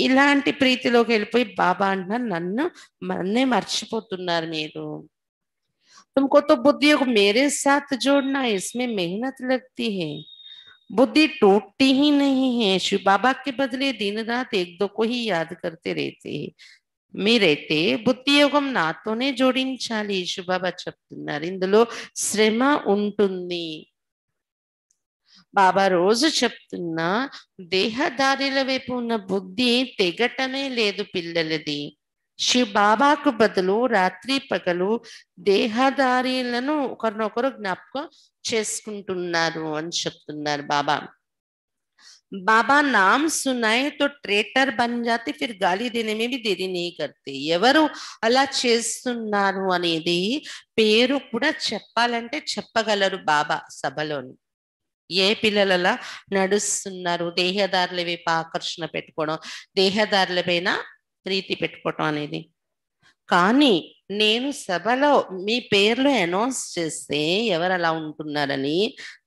ఇలాంటి ప్రీతిలోకి వెళ్ళిపోయి బాబా అంటున్నారు, నన్నే మర్చిపోతున్నారు మీరు. तुमको तो बुद्धि को मेरे साथ जोड़ना है, इसमें मेहनत लगती है, बुद्धि टूटती ही नहीं है। शिव बाबा के बदले दिन रात एक दो को ही याद करते रहते हैं. మీరైతే బుద్ధి యోగం నాతోనే జోడించాలి. శివబాబా చెప్తున్నారు ఇందులో శ్రమ ఉంటుంది. బాబా రోజు చెప్తున్నా దేహదారిల వైపు ఉన్న బుద్ధి తెగటమే లేదు పిల్లలది. శివ బాబాకు బదులు రాత్రి పగలు దేహదారీలను ఒకరినొకరు జ్ఞాపకం చేసుకుంటున్నారు అని చెప్తున్నారు బాబా. बाबा नाम सुनाए तो ट्रेटर बन जाते, फिर गाली देने में भी देरी नहीं करते. ఎవరు అలా చేస్తున్నారు అనేది పేరు కూడా చెప్పాలంటే చెప్పగలరు బాబా సభలోని. ఏ పిల్లలు అలా నడుస్తున్నారు, దేహదారుల వైపు ఆకర్షణ పెట్టుకోవడం, దేహదారుల పైన ప్రీతి పెట్టుకోవడం అనేది. కానీ నేను సభలో మీ పేర్లు అనౌన్స్ చేస్తే ఎవరు అలా ఉంటున్నారని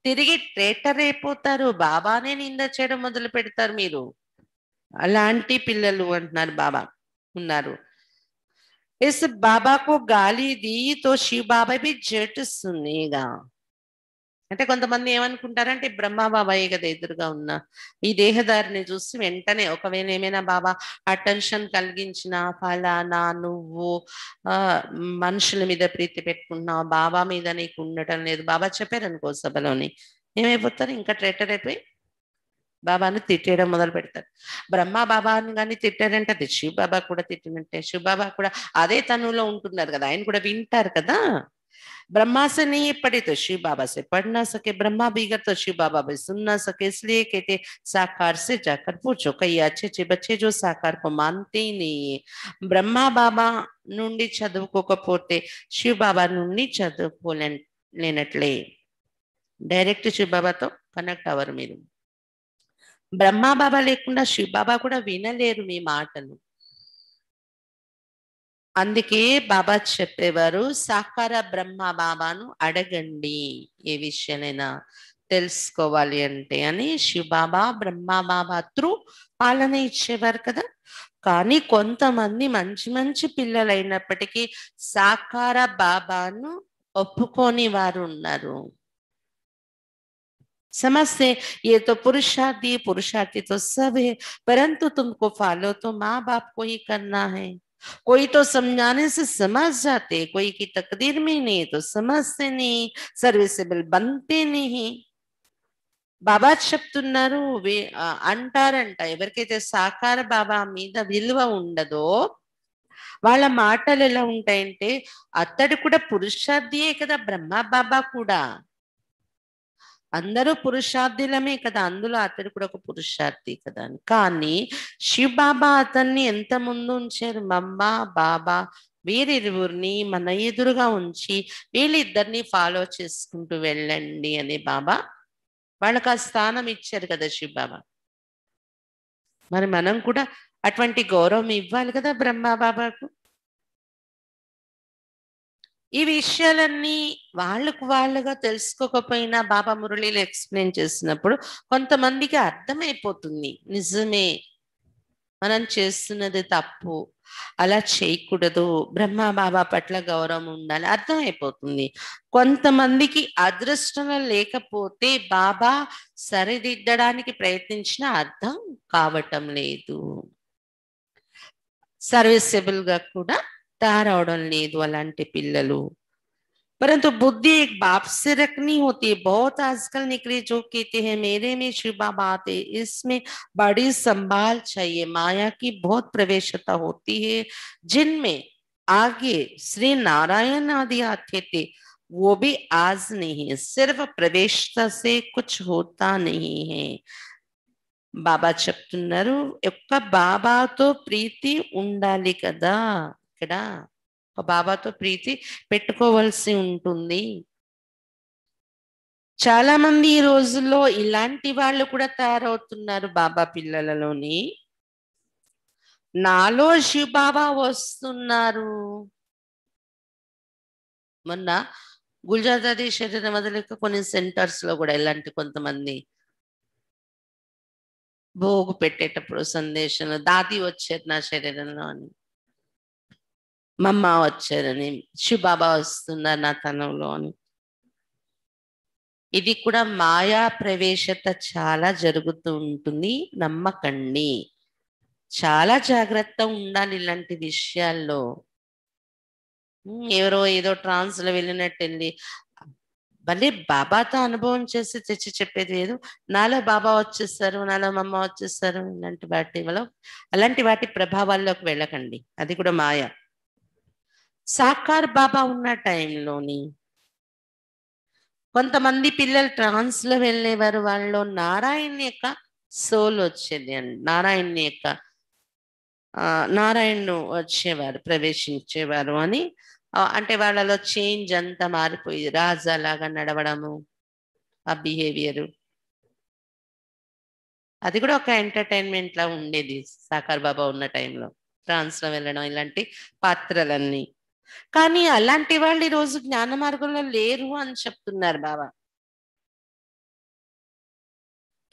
తిరిగి ట్రేటర్ అయిపోతారు, బాబానే నింద చేయడం మొదలు పెడతారు మీరు. అలాంటి పిల్లలు అంటున్నారు బాబా ఉన్నారు. ఇస్ బాబాకు గాలి दी तो शिव बाबा भी झट सुनेगा. అంటే కొంతమంది ఏమనుకుంటారంటే బ్రహ్మ బాబాయే కదా ఎదురుగా ఉన్న ఈ దేహదారిని చూసి వెంటనే ఒకవేళ ఏమైనా బాబా అటెన్షన్ కలిగించిన ఫలానా నువ్వు మనుషుల మీద ప్రీతి పెట్టుకుంటున్నావు, బాబా మీద నీకు ఉండటం లేదు, బాబా చెప్పారు అనుకో సభలోని, ఏమైపోతారు ఇంకా ట్రేటర్ అయిపోయి బాబాను తిట్టేయడం మొదలు పెడతారు. బ్రహ్మ బాబాని కానీ తిట్టారంటే అది శివ బాబా కూడా తిట్టినట్టే. శివ బాబా కూడా అదే తనులో ఉంటున్నారు కదా, ఆయన కూడా వింటారు కదా. ब्रह्मा से नहीं पढ़े तो शिव बाबा से पढ़ ना सके, ब्रह्मा बिगड़ तो शिव बाबा भी सुन ना सके. इसलिए कहते साकार से जाकर पूछो. कई अच्छे अच्छे बच्चे जो साकार को मानते ही नहीं है. ब्रह्मा बाबा నుండి చదువుకోకపోతే శివ బాబా నుండి చదువుకోలేనట్లే. డైరెక్ట్ శివ బాబాతో కనెక్ట్ అవ్వరు మీరు. బ్రహ్మా బాబా లేకుండా శివ బాబా కూడా వినలేరు మీ మాటలు. అందుకే బాబా చెప్పేవారు సాకార బ్రహ్మ బాబాను అడగండి ఏ విషయాలైనా తెలుసుకోవాలి అంటే అని. శివ బాబా బ్రహ్మ బాబా త్రూ పాలన ఇచ్చేవారు కదా. కానీ కొంతమంది మంచి మంచి పిల్లలు అయినప్పటికీ సాకార బాబాను ఒప్పుకోని వారు ఉన్నారు. समझते ये तो पुरुषार्थी तो सब है, परंतु तुमको फॉलो तो माँ बाप को ही करना है. कोई तो समझाने से समझ जाते, कोई की तकदीर में नहीं तो समझते नहीं, सर्विसेबल बनते नहीं. బాబా చెప్తున్నారు అంటారంట ఎవరికైతే సాకార బాబా మీద విలువ ఉండదో వాళ్ళ మాటలు ఎలా ఉంటాయంటే అతడు కూడా పురుషార్థియే కదా, బ్రహ్మ బాబా కూడా అందరూ పురుషార్థులమే కదా, అందులో అతడు కూడా ఒక పురుషార్థి కదా. కానీ శివ్ బాబా అతన్ని ఎంత ముందు ఉంచారు, మమ్మ బాబా వీరిరువురిని మన ఎదురుగా ఉంచి వీళ్ళిద్దరిని ఫాలో చేసుకుంటూ వెళ్ళండి అని బాబా వాళ్ళకి ఆ స్థానం ఇచ్చారు కదా శివ్ బాబా. మరి మనం కూడా అటువంటి గౌరవం ఇవ్వాలి కదా బ్రహ్మ బాబాకు. ఈ విషయాలన్నీ వాళ్ళుగా తెలుసుకోకపోయినా బాబా మురళిలో ఎక్స్ప్లెయిన్ చేసినప్పుడు కొంతమందికి అర్థమైపోతుంది, నిజమే మనం చేస్తున్నది తప్పు, అలా చేయకూడదు, బ్రహ్మ బాబా పట్ల గౌరవం ఉండాలి, అర్థమైపోతుంది. కొంతమందికి అదృష్టం లేకపోతే బాబా సరిదిద్దడానికి ప్రయత్నించినా అర్థం కావటం లేదు, సర్వీసెబుల్ గా కూడా తయారవడం లేదు అలాంటి పిల్లలు. परंतु बुद्धि एक बाप से रखनी होती है. बहुत आजकल निकले जो कहते हैं मेरे में शिव बाबा आते, इसमें बड़ी संभाल चाहिए. माया की बहुत प्रवेशता होती है जिनमें आगे श्री नारायण आदि आते थे, वो भी आज नहीं है. सिर्फ प्रवेशता से कुछ होता नहीं है. బాబా చెప్తున్నారు ఒక్క బాబాతో ప్రీతి ఉండాలి కదా. ఇక్కడ ఒక బాబాతో ప్రీతి పెట్టుకోవాల్సి ఉంటుంది. చాలా మంది ఈ రోజుల్లో ఇలాంటి వాళ్ళు కూడా తయారవుతున్నారు బాబా పిల్లలలోని. నాలో శివ బాబా వస్తున్నారు. మొన్న గుల్జాదాది శరీరం మొదలక కొన్ని సెంటర్స్ లో కూడా ఇలాంటి కొంతమంది భోగు పెట్టేటప్పుడు సందేశంలో దాది వచ్చారు నా శరీరంలో అని, మమ్మ వచ్చారని, శివబాబా వస్తున్నారు నా తనంలో అని. ఇది కూడా మాయా ప్రవేశత చాలా జరుగుతూ ఉంటుంది, నమ్మకండి. చాలా జాగ్రత్త ఉండాలి ఇలాంటి విషయాల్లో. ఎవరో ఏదో ట్రాన్స్ లో వెళ్ళినట్టు వెళ్ళి భలే బాబాతో అనుభవం చేసి తెచ్చి చెప్పేది లేదు. నాలో బాబా వచ్చేస్తారు, నాలో మమ్మ వచ్చేస్తారు, అలాంటి వాటి ప్రభావాల్లోకి వెళ్ళకండి. అది కూడా మాయ. సాకార్ బాబా ఉన్న టైంలోని కొంతమంది పిల్లలు ట్రాన్స్ లో వెళ్ళేవారు. వాళ్ళలో నారాయణ యొక్క సోల్ వచ్చేది అండి. నారాయణుడు వచ్చేవారు, ప్రవేశించేవారు అని. అంటే వాళ్ళలో చేంజ్ అంతా మారిపోయి రాజాలాగా నడవడము, ఆ బిహేవియర్, అది కూడా ఒక ఎంటర్టైన్మెంట్ లా ఉండేది సాకార్ బాబా ఉన్న టైంలో. ట్రాన్స్ లో వెళ్ళడం ఇలాంటి పాత్రలన్నీ. కానీ అలాంటి వాళ్ళు ఈ రోజు జ్ఞాన మార్గంలో లేరు అని చెప్తున్నారు బాబా.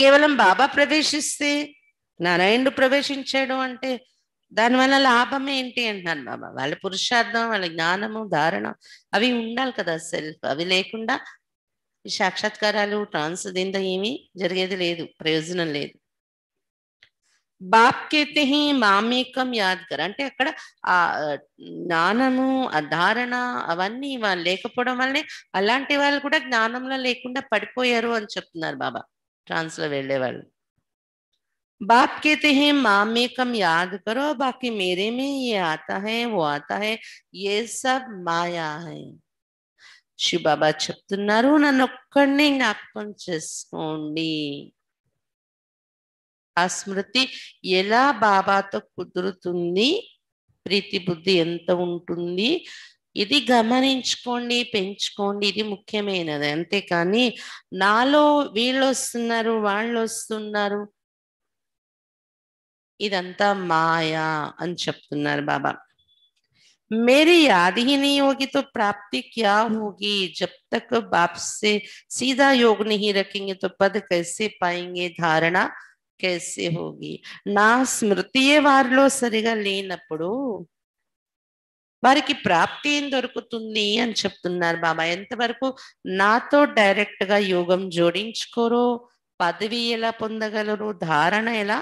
కేవలం బాబా ప్రవేశిస్తే, నారాయణుడు ప్రవేశించాడు అంటే దానివల్ల లాభం ఏంటి అంటున్నాను బాబా. వాళ్ళ పురుషార్థం, వాళ్ళ జ్ఞానము, ధారణ అవి ఉండాలి కదా. సెల్ఫ్ అవి లేకుండా ఈ సాక్షాత్కారాలు, ట్రాన్స్ దీంతో ఏమీ జరిగేది లేదు, ప్రయోజనం లేదు. బాప్ కేతే హీ మామేకం యాద్గర్ అంటే అక్కడ ఆ జ్ఞానము, ఆ ధారణ అవన్నీ వాళ్ళు లేకపోవడం వల్లనే అలాంటి వాళ్ళు కూడా జ్ఞానంలో లేకుండా పడిపోయారు అని చెప్తున్నారు బాబా ట్రాన్స్ లో వెళ్ళేవాళ్ళు. बाप कहते हैं मामेकम याद करो, बाकी मेरे में ये आता है वो आता है, ये सब మాయా है. శివ బాబా చెప్తున్నారు, నన్ను ఒక్కడిని జ్ఞాపకం చేసుకోండి. ఆ స్మృతి ఎలా బాబాతో కుదురుతుంది, ప్రీతి బుద్ధి ఎంత ఉంటుంది, ఇది గమనించుకోండి, పెంచుకోండి. ఇది ముఖ్యమైనది. అంతేకాని నాలో వీళ్ళు వస్తున్నారు, వాళ్ళు వస్తున్నారు, ఇదంతా మాయా అని చెప్తున్నారు బాబా. मेरी याद ही नहीं होगी तो प्राप्ति क्या होगी? जब तक बाप से सीधा योग नहीं रखेंगे तो पद कैसे पाएंगे, धारणा कैसे होगी? నా స్మృతియే వారిలో సరిగా లేనప్పుడు వారికి ప్రాప్తి ఏం దొరుకుతుంది అని చెప్తున్నారు బాబా. ఎంతవరకు నాతో డైరెక్ట్ గా యోగం జోడించుకోరో పదవి ఎలా పొందగలరు, ధారణ ఎలా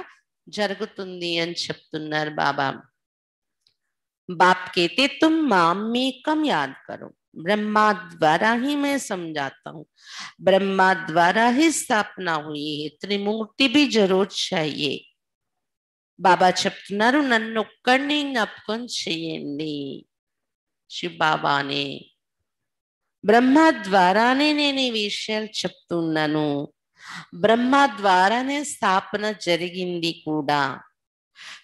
జరుగుతుంది అని చెప్తున్నారు బాబా. बाप कहते तुम मामेकम याद करो, ब्रह्मा द्वारा ही मैं समझाता हूँ, ब्रह्मा द्वारा ही स्थापना हुई है, त्रिमूर्ति भी जरूर चाहिए. బాబా చెప్తున్నారు, నన్ను ఒక్కడిని జ్ఞాపకం చేయండి. శివ బాబానే, బ్రహ్మ ద్వారానే నేను ఈ విషయాలు చెప్తున్నాను. బ్రహ్మ ద్వారానే స్థాపన జరిగింది కూడా.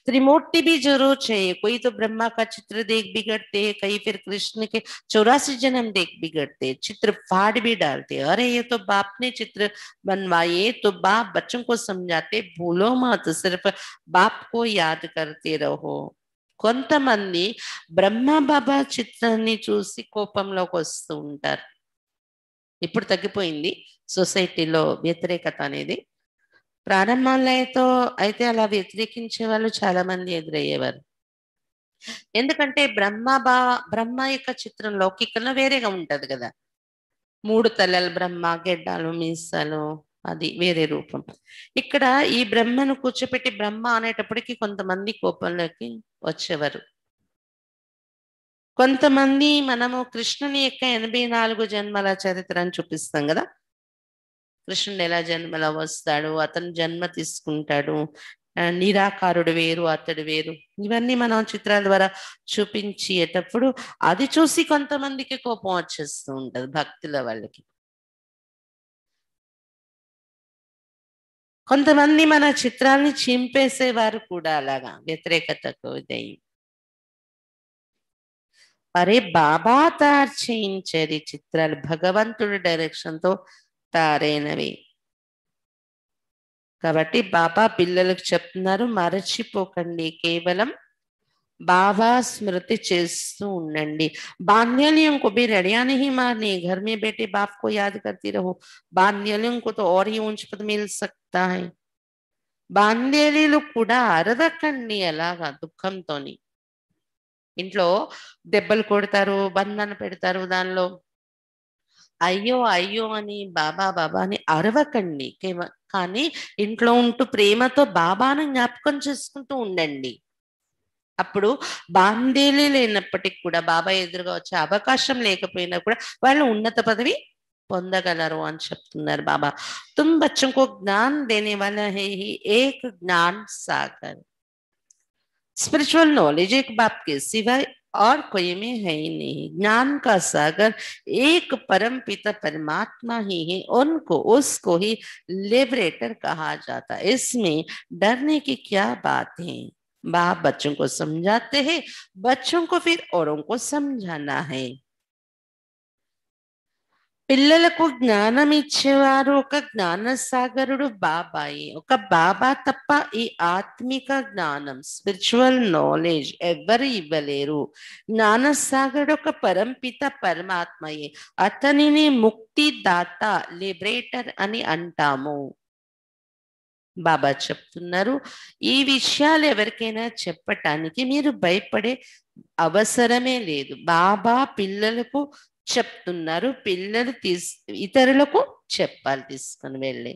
त्रिमूर्ति भी जरूर चाहिए. कोई तो ब्रह्मा का चित्र देख बिगड़ते हैं, कई फिर कृष्ण के 84 जन्म देख बिगड़ते, चित्र फाड़ भी डालते. अरे ये तो बाप ने चित्र बनवाए, तो बाप बच्चों को समझाते भूलो मत, सिर्फ बाप को याद करते रहो. కొంతమంది బ్రహ్మ బాబా చిత్రాన్ని చూసి కోపంలోకి వస్తూ ఉంటారు. ఇప్పుడు తగ్గిపోయింది సొసైటీలో వ్యతిరేకత అనేది. ప్రారంభంలో అయితే అలా వ్యతిరేకించే వాళ్ళు చాలా మంది ఎదురయ్యేవారు. ఎందుకంటే బ్రహ్మ యొక్క చిత్రం లౌకికంలో వేరేగా ఉంటది కదా. 3 తలలు బ్రహ్మ, గెడ్డాలు, మీసాలు, అది వేరే రూపం. ఇక్కడ ఈ బ్రహ్మను కూర్చోపెట్టి బ్రహ్మ అనేటప్పటికి కొంతమంది కోపంలోకి వచ్చేవారు. కొంతమంది మనము కృష్ణుని యొక్క 84 జన్మల చరిత్రను చూపిస్తాం కదా. కృష్ణుడు ఎలా జన్మలో వస్తాడు, అతను జన్మ తీసుకుంటాడు, నిరాకారుడు వేరు, అతడు వేరు, ఇవన్నీ మనం చిత్రాల ద్వారా చూపించేటప్పుడు అది చూసి కొంతమందికి కోపం వచ్చేస్తూ ఉంటది భక్తుల వాళ్ళకి. కొంతమంది మన చిత్రాల్ని చింపేసేవారు కూడా అలాగా వ్యతిరేకతకు ఇదయ్యి. అరే బాబా తయారు చేయించేది చిత్రాలు భగవంతుడి డైరెక్షన్ తో తయారైనవి. కాబట్టి బాబా పిల్లలకు చెప్తున్నారు, మరచిపోకండి, కేవలం बाबा स्मृति చేస్తూ ఉండండి. बांध्यलियों को भी रड़िया नहीं मारनी, घर में बैठे बाप को याद करती रहो. बांध्यलियों को तो और ही ऊंच पद मिल सकता है. బాంధ్యలీలు కూడా అరవకండి అలాగా దుఃఖంతోని. ఇంట్లో దెబ్బలు కొడతారు, బంధన పెడతారు, దానిలో అయ్యో అయ్యో అని బాబా బాబా అని అరవకండి. కానీ ఇంట్లో ఉంటూ ప్రేమతో బాబాను జ్ఞాపకం చేసుకుంటూ ఉండండి. అప్పుడు బాంధేలే లేనప్పటికి కూడా బాబా ఎదురుగా వచ్చే అవకాశం లేకపోయినా కూడా వాళ్ళు ఉన్నత పదవి పొందగలరు అని చెప్తున్నారు బాబా. तुम बच्चों को ज्ञान देने वाला है ही एक ज्ञान सागर. स्पिरिचुअल नॉलेज एक बाप के सिवाय और कोई में है ही नहीं. ज्ञान का सागर एक परम पिता परमात्मा ही है. उनको उसको ही लिबरेटर कहा जाता है. इसमें डरने की क्या बात है. बाप बच्चों को समझाते हैं, बच्चों को फिर औरों को समझाना है. పిల్లలకు జ్ఞానం ఇచ్చేవారు ఒక జ్ఞాన సాగరుడు బాబాయి. ఒక బాబా తప్ప ఈ ఆత్మిక జ్ఞానం, స్పిరిచువల్ నాలెడ్జ్ ఎవరు ఇవ్వలేరు. జ్ఞాన సాగరుడు ఒక పరంపిత పరమాత్మయే. అతనిని ముక్తి దాత, లిబరేటర్ అని అంటాము. బాబా చెప్తున్నారు, ఈ విషయాలు ఎవరికైనా చెప్పటానికి మీరు భయపడే అవసరమే లేదు. బాబా పిల్లలకు చెప్తున్నారు, పిల్లలు ఇతరులకు చెప్పాలి తీసుకుని వెళ్ళి.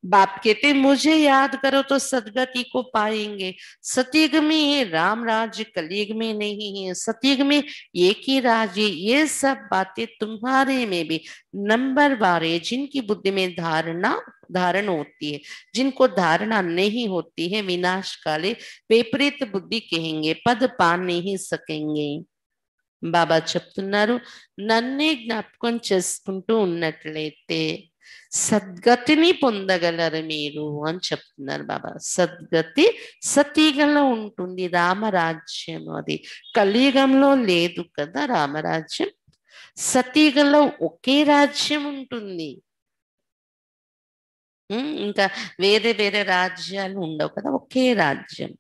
बाप कहते मुझे याद करो तो सदगति को पाएंगे. सतयुग में ये राम राज्य, कलयुग में नहीं है. सतयुग में एक ही राज्य. ये सब बातें तुम्हारे में भी नंबर वार है. जिनकी बुद्धि में धारण होती है, जिनको धारणा नहीं होती है, विनाश काले विपरीत बुद्धि कहेंगे, पद पा नहीं सकेंगे. బాబా చెప్తున్నారు, నన్నే జ్ఞాపకం చేసుకుంటూ ఉన్నట్లయితే సద్గతిని పొందగలరు మీరు అని చెప్తున్నారు బాబా. సద్గతి సతీగంలో ఉంటుంది, రామరాజ్యం. అది కలియుగంలో లేదు కదా రామరాజ్యం. సతీగంలో ఒకే రాజ్యం ఉంటుంది. ఇంకా వేరే వేరే రాజ్యాలు ఉండవు కదా, ఒకే రాజ్యం.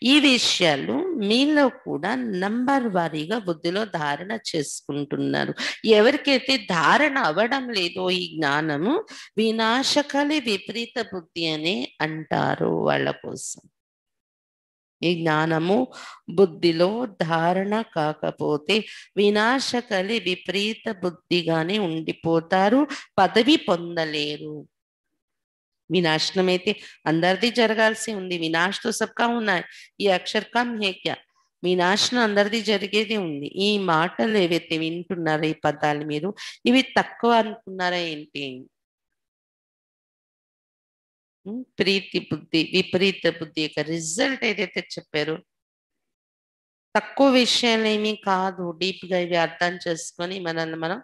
ఈ విషయాలు మీలో కూడా నంబర్ వారీగా బుద్ధిలో ధారణ చేసుకుంటున్నారు. ఎవరికైతే ధారణ అవ్వడం లేదో ఈ జ్ఞానము, వినాశకాలి విపరీత బుద్ధి అని అంటారు వాళ్ళ కోసం. ఈ జ్ఞానము బుద్ధిలో ధారణ కాకపోతే వినాశకాలి విపరీత బుద్ధిగానే ఉండిపోతారు, పదవి పొందలేరు. వినాశనం అయితే అందరిది జరగాల్సి ఉంది. వినాశ్ తో సబ్కా ఉన్నాయి. ఈ అక్షర్ కమ్ హే క్యా. వినాశనం అందరిది జరిగేది ఉంది. ఈ మాటలు ఏవైతే వింటున్నారో, ఈ పదాలు మీరు ఇవి తక్కువ అనుకున్నారా ఏంటి? ప్రీతి బుద్ధి, విపరీత బుద్ధి యొక్క రిజల్ట్ ఏదైతే చెప్పారో తక్కువ విషయాలు ఏమీ కాదు. డీప్ గా ఇవి అర్థం చేసుకొని మనల్ని మనం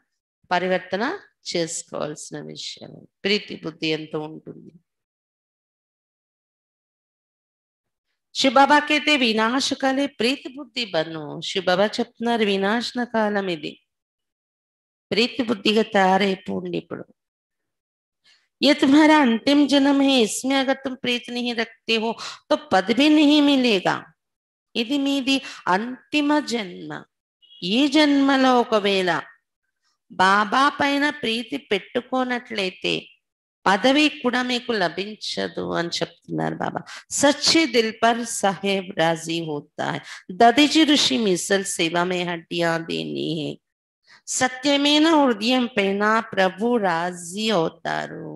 పరివర్తన చేసుకోవాల్సిన విషయాలు. ప్రీతి బుద్ధి ఎంత ఉంటుంది. शिव बाबा कहते विनाश काले प्रीत बुद्धि बनो. शिव बाबा చెప్తున్నారు వినాశన కాలం ఇది, प्रीत बुद्धिగా తయారైపోండి. ఇప్పుడు ये तुम्हारा अंतिम जन्म है, इसमें अगर तुम प्रीत नहीं रखते हो तो पद भी नहीं मिलेगा. ఇది మీది అంతిమ జన్మ. ఈ జన్మలో ఒకవేళ బాబా పైన ప్రీతి పెట్టుకోనట్లయితే పదవి కూడా మీకు లభించదు అని చెప్తున్నారు బాబా. సచ్చే దిల్ పర్ సాహెబ్ రాజీ హోతా హై. దదీజీ ఋషి మిసల్ సేవా మే హడ్డియా దేని హై. సత్యమైన హృదయం పైన ప్రభు రాజీ అవుతారు.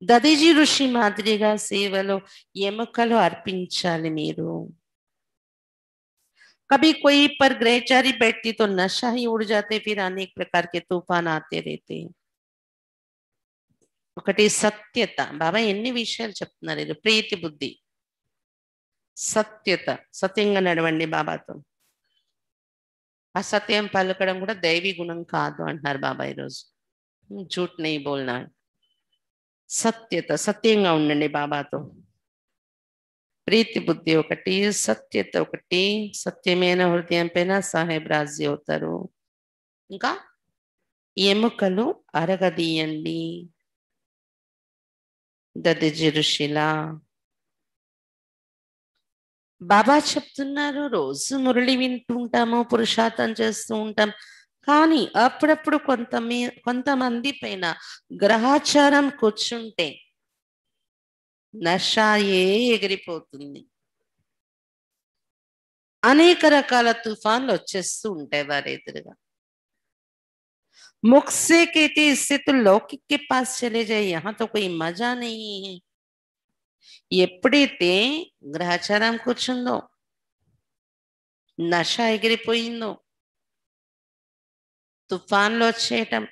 దదీజీ ఋషి మాదిరిగా సేవలో ఎముకలు అర్పించాలి మీరు. कभी कोई पर ग्रहचारी बैठती तो नशा ही उड़ जाते, फिर अनेक प्रकार के तूफान आते रहते. ఒకటి సత్యత. బాబా ఎన్ని విషయాలు చెప్తున్నారు. ఇది ప్రీతి బుద్ధి, సత్యత. సత్యంగా నడవండి బాబాతో. అసత్యం పలకడం కూడా దైవీ గుణం కాదు అంటున్నారు బాబా ఈరోజు. झूठ नहीं बोलना. సత్యత, సత్యంగా ఉండండి బాబాతో. ప్రీతి బుద్ధి ఒకటి, సత్యత ఒకటి, సత్యమైన హృదయం పైన సాహెబ్ రాజీ అవుతారు. ఇంకా ఎముకలు అరగదీయండి, దదిజి ఋషిలా. బాబా చెప్తున్నారు, రోజు మురళి వింటుంటాము, పురుషార్థం చేస్తూ ఉంటాం, కానీ అప్పుడప్పుడు కొంతమంది పైన గ్రహాచారం కూర్చుంటే నషాయే ఎగిరిపోతుంది. అనేక రకాల తుఫాన్లు వచ్చేస్తూ ఉంటాయి వారి ఎదురుగా. मुख से कहते इससे तो लौकिक के पास चले जाए, यहाँ तो कोई मजा नहीं है. ఎప్పుడైతే గ్రహచారం కూర్చుందో, నష ఎగిరిపోయిందో, తుఫాన్లు వచ్చేయటం,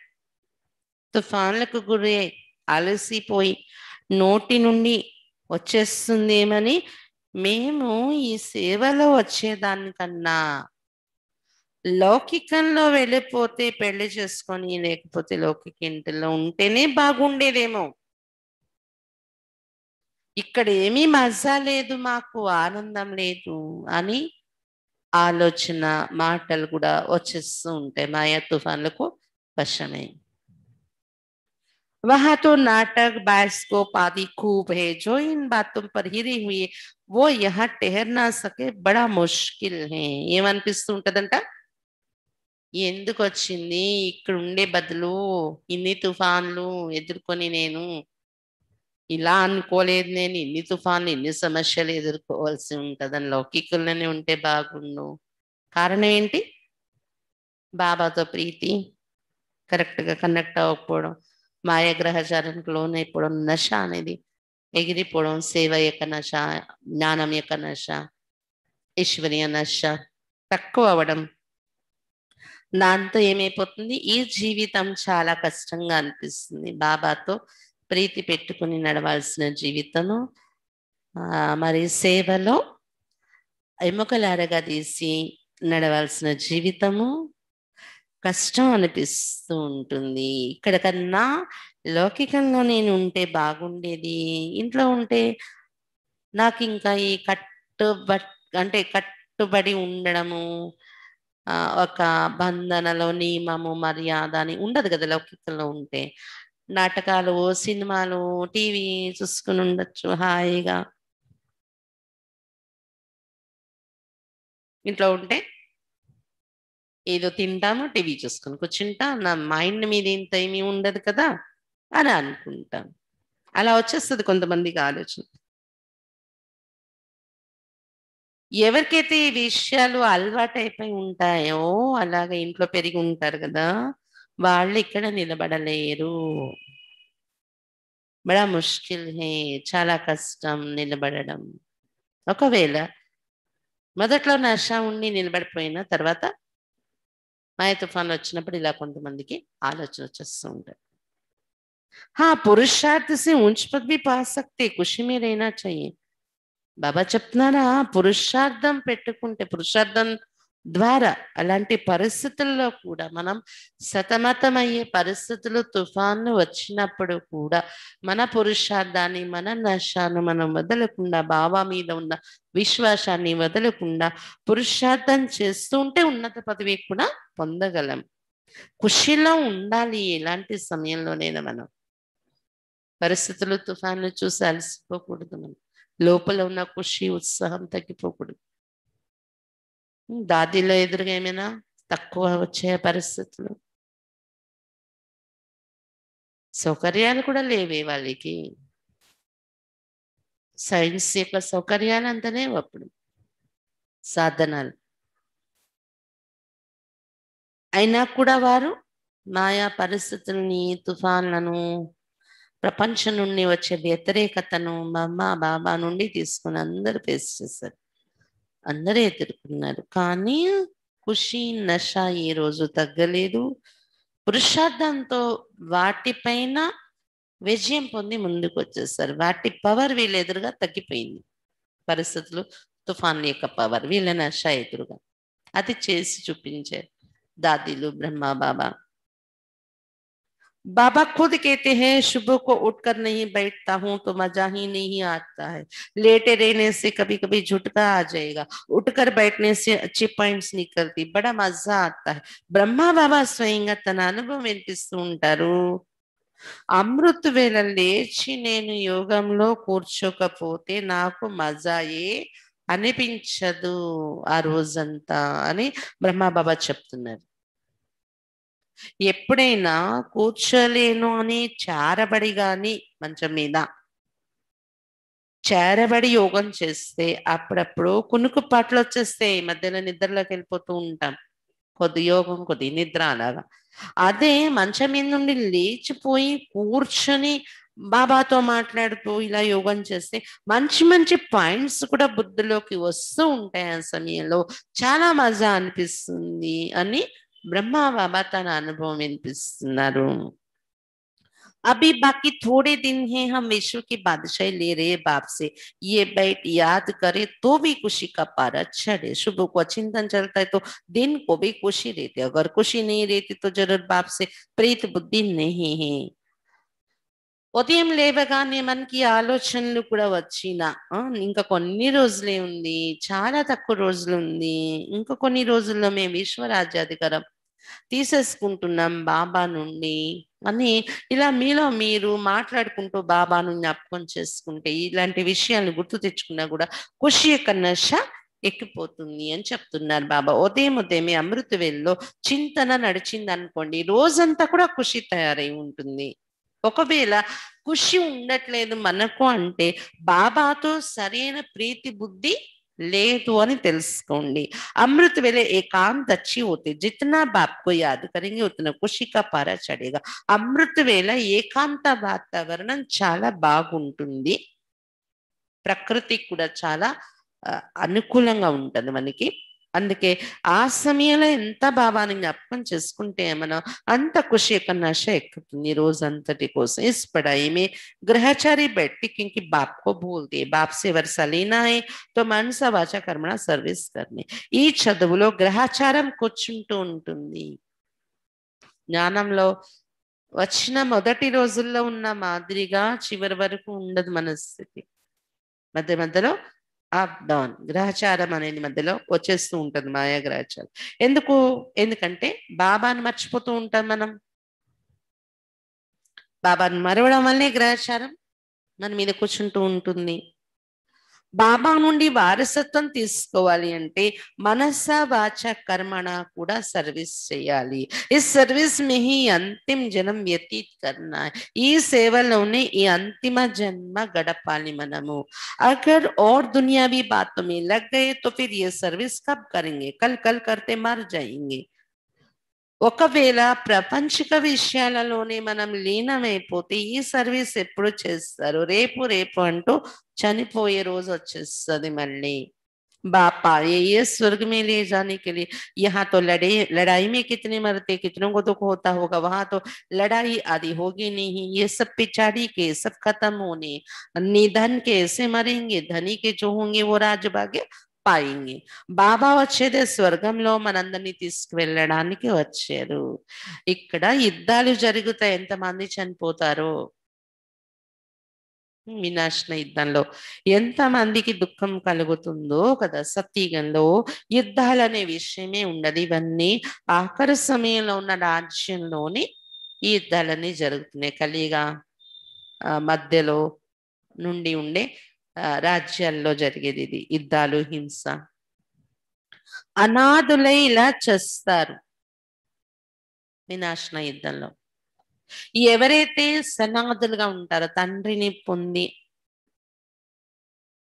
తుఫాన్లకు గురి అలసిపోయి నోటి నుండి వచ్చేస్తుందేమని మేము ఈ సేవలో వచ్చేదానికన్నా లౌకికంలో వెళ్ళిపోతే పెళ్లి చేసుకొని లేకపోతే లౌకిక ఇంటిలో ఉంటేనే బాగుండేదేమో. ఇక్కడ ఏమీ మజా లేదు, మాకు ఆనందం లేదు అని ఆలోచన మాటలు కూడా వచ్చేస్తూ ఉంటాయి మాయా తుఫాన్లకు వశమై. वहां तो नाटक बायोस्कोप आदि खूब है, जो इन बातों पर हिरी हुई है वो यहाँ ठहर ना सके, बड़ा मुश्किल है. ఏమనిపిస్తూ ఉంటదంట, ఎందుకు వచ్చింది ఇక్కడ ఉండే బదులు ఇన్ని తుఫాన్లు ఎదుర్కొని, నేను ఇలా అనుకోలేదు, నేను ఇన్ని తుఫాన్లు ఇన్ని సమస్యలు ఎదుర్కోవాల్సి ఉంటుందని లౌకికుల్లోనే ఉంటే బాగుండు. కారణం ఏంటి? బాబాతో ప్రీతి కరెక్ట్గా కనెక్ట్ అవ్వకపోవడం, మాయాగ్రహచారానికి లోనైపోవడం, నశ అనేది ఎగిరిపోవడం, సేవ యొక్క నశ, జ్ఞానం యొక్క నశ, ఈశ్వరీయ నశ తక్కువ అవ్వడం. దాంతో ఏమైపోతుంది, ఈ జీవితం చాలా కష్టంగా అనిపిస్తుంది. బాబాతో ప్రీతి పెట్టుకుని నడవాల్సిన జీవితము, మరి సేవలో ఎముకలు అరగదీసి నడవాల్సిన జీవితము కష్టం అనిపిస్తూ ఉంటుంది. ఇక్కడ కన్నా లౌకికంలో నేను ఉంటే బాగుండేది, ఇంట్లో ఉంటే నాకు ఇంకా ఈ కట్టుబడి ఉండడము, ఒక బంధనలో నియమము మర్యాద అని ఉండదు కదా లౌకికంలో ఉంటే. నాటకాలు, సినిమాలు, టీవీ చూసుకుని ఉండొచ్చు హాయిగా. ఇంట్లో ఉంటే ఏదో తింటాము, టీవీ చూసుకొని కూర్చుంటాం, నా మైండ్ మీద ఇంత ఏమీ ఉండదు కదా అని అనుకుంటాం. అలా వచ్చేస్తుంది కొంతమందికి ఆలోచన. ఎవరికైతే ఈ విషయాలు అలవాటైపోయి ఉంటాయో, అలాగే ఇంట్లో పెరిగి ఉంటారు కదా, వాళ్ళు ఇక్కడ నిలబడలేరు. బడా ముష్కిల్ హే, చాలా కష్టం నిలబడడం. ఒకవేళ మొదట్లో నష ఉండి నిలబడిపోయిన తర్వాత మాయ తుఫాన్లు వచ్చినప్పుడు ఇలా కొంతమందికి ఆలోచన వచ్చేస్తూ ఉంటాయి. हाँ, पुरुषार्थ से ऊंच पद भी पा सकते, खुशी में रहना चाहिए. బాబా చెప్తున్నారా, పురుషార్థం పెట్టుకుంటే, పురుషార్థం ద్వారా అలాంటి పరిస్థితుల్లో కూడా మనం సతమతమయ్యే పరిస్థితులు, తుఫాన్లు వచ్చినప్పుడు కూడా మన పురుషార్థాన్ని, మన నశాన్ని మనం వదలకుండా, బాబా మీద ఉన్న విశ్వాసాన్ని వదలకుండా పురుషార్థం చేస్తూ ఉంటే ఉన్నత పదవి కూడా పొందగలం. ఖుషిలో ఉండాలి ఎలాంటి సమయంలోనైనా. మనం పరిస్థితులు, తుఫాన్లు చూసి అలసిపోకూడదు. మనం లోపల ఉన్న ఖుషి, ఉత్సాహం తగ్గిపోకూడదు. దాదిలో ఎదురుగా ఏమైనా తక్కువ వచ్చే పరిస్థితులు, సౌకర్యాలు కూడా లేవే వాళ్ళకి. సైన్స్ యొక్క సౌకర్యాలు అంతనే అప్పుడు, సాధనాలు అయినా కూడా వారు మాయా పరిస్థితుల్ని, తుఫాన్లను, ప్రపంచం నుండి వచ్చే వ్యతిరేకతను బాబా నుండి తీసుకుని అందరూ ఫేస్ చేశారు, అందరూ ఎదుర్కొన్నారు. కానీ ఖుషి, నష ఏ రోజు తగ్గలేదు. పురుషార్థంతో వాటిపైన విజయం పొంది ముందుకు వచ్చేసారు. వాటి పవర్ వీళ్ళ ఎదురుగా తగ్గిపోయింది. పరిస్థితులు, తుఫాన్ల యొక్క పవర్ వీళ్ళ నష ఎదురుగా అది చేసి చూపించారు దాదీలు, బ్రహ్మ బాబా. बाबा खुद कहते हैं सुबह को उठकर नहीं बैठता हूं तो मजा ही नहीं आता है। लेटे रहने से कभी कभी झुटका आ जाएगा, उठकर बैठने से अच्छे पॉइंट्स निकलती, बड़ा मजा आता है। బ్రహ్మ బాబా స్వయంగా తన అనుభవం వినిపిస్తూ ఉంటారు. అమృత వేళ లేచి నేను యోగంలో కూర్చోకపోతే నాకు మజాయే అనిపించదు ఆ రోజంతా అని బ్రహ్మబాబా చెప్తున్నారు. ఎప్పుడైనా కూర్చోలేను అని చారబడి గాని మంచం మీద చేరబడి యోగం చేస్తే అప్పుడప్పుడు కునుకుపాట్లు వచ్చేస్తాయి, మధ్యలో నిద్రలోకి వెళ్ళిపోతూ ఉంటాం. కొద్ది యోగం కొద్ది నిద్ర అలాగా. అదే మంచం మీద నుండి లేచిపోయి కూర్చొని బాబాతో మాట్లాడుతూ ఇలా యోగం చేస్తే మంచి మంచి పాయింట్స్ కూడా బుద్ధిలోకి వస్తూ ఉంటాయి. ఆ సమయంలో చాలా మజా అనిపిస్తుంది అని బ్రహ్మ బాబా తన అనుభవం వినిపిస్తున్నారు. अभी बाकी थोड़े दिन हैं, हम विश्व की बादशाही ले रहे हैं बाप से, ये बैठ याद करे तो भी खुशी का पारा चढ़े। सुबह को चिंतन चलता है तो दिन को भी खुशी रहती है, अगर खुशी नहीं रहती तो जरूर बाप से प्रीत बुद्धि नहीं है। ఉదయం లేవగానే మనకి ఆలోచనలు కూడా వచ్చిన ఇంకా కొన్ని రోజులే ఉంది, చాలా తక్కువ రోజులు ఉంది, ఇంకా కొన్ని రోజుల్లో మేము విశ్వరాజ్యాధికారం తీసేసుకుంటున్నాం బాబా నుండి అని ఇలా మీలో మీరు మాట్లాడుకుంటూ బాబాను జ్ఞాపకం చేసుకుంటే ఇలాంటి విషయాలను గుర్తు తెచ్చుకున్నా కూడా ఖుషి యొక్క నశ ఎక్కిపోతుంది అని చెప్తున్నారు బాబా. ఉదయం ఉదయమే అమృత వేళలో చింతన నడిచింది అనుకోండి, రోజంతా కూడా ఖుషి తయారై ఉంటుంది. ఒకవేళ ఖుషి ఉండట్లేదు మనకు అంటే బాబాతో సరైన ప్రీతి బుద్ధి లేదు అని తెలుసుకోండి. अमृत वेले एकांत अच्छी होती, जितना बाप को याद करेंगे उतना खुशी का पारा चढ़ेगा. అమృత వేళ ఏకాంత వాతావరణం చాలా బాగుంటుంది, ప్రకృతి కూడా చాలా అనుకూలంగా ఉంటుంది మనకి. అందుకే ఆ సమయంలో ఎంత బాబాని జ్ఞాపకం చేసుకుంటే మనం అంత ఖుషి యొక్క నశ ఎక్కుతుంది రోజంతటి కోసం. इस पढ़ाई में ग्रहचारी बैठती क्योंकि बाप को भूलते, बाप से वर्षा लेना है तो మనస వాచ కర్మణ సర్వీస్ करनी. ఈ చదువులో గ్రహచారం కూర్చుంటూ ఉంటుంది. జ్ఞానంలో వచ్చిన మొదటి రోజుల్లో ఉన్న మాదిరిగా చివరి వరకు ఉండదు మనస్థితి. మధ్య మధ్యలో అప్ డౌన్ గ్రహచారం అనేది మధ్యలో వచ్చేస్తూ ఉంటుంది, మాయా గ్రహచారం. ఎందుకంటే బాబాను మర్చిపోతూ ఉంటాం మనం. బాబాను మరవడం వల్లే గ్రహచారం మన మీద కూర్చుంటూ ఉంటుంది. బాబా నుండి వారసత్వం తీసుకోవాలి అంటే మనస వాచ కర్మణ కూడా సర్వీస్ చేయాలి. ఈ సర్వీస్ మే హీ అంతిమ జన్మ వ్యతీత్ కర్నా, ఈ సేవలోనే ఈ అంతిమ జన్మ గడపాలి మనము. अगर और दुनियावी बातों में लग गए तो फिर ये सर्विस कब करेंगे, कल कल करते मर जाएंगे. ఒకవేళ ప్రపంచిక విషయాలలోనే మనం లీనమైపోతే ఈ సర్వీస్ ఎప్పుడు చేస్తారు, రేపు రేపు అంటూ చనిపోయే రోజు వచ్చేస్తుంది మళ్ళీ. बाप आए ये स्वर्ग में ले जाने के लिए, यहाँ तो लड़ाई में कितने मरते, कितनों को दुख होता होगा, वहां तो लड़ाई आदि होगी नहीं, ये सब पिछाड़ी के सब खत्म होने, निधन के ऐसे मरेंगे, धनी के जो होंगे वो राजभाग्य పాయింగి. బాబా వచ్చేదే స్వర్గంలో మనందరినీ తీసుకువెళ్ళడానికి వచ్చారు. ఇక్కడ యుద్ధాలు జరుగుతాయి, ఎంతమంది చనిపోతారో. వినాశన యుద్ధంలో ఎంతమందికి దుఃఖం కలుగుతుందో కదా. సత్యుగంలో యుద్ధాలు అనే విషయమే ఉండదు. ఇవన్నీ ఆఖరి సమయంలో ఉన్న రాజ్యంలోని ఈ యుద్ధాలన్నీ జరుగుతున్నాయి. కలిగా మధ్యలో నుండి ఉండే రాజ్యాల్లో జరిగేది ఇది యుద్ధాలు, హింస. అనాథులై ఇలా చేస్తారు వినాశన యుద్ధంలో. ఎవరైతే సనాథులుగా ఉంటారో, తండ్రిని పొంది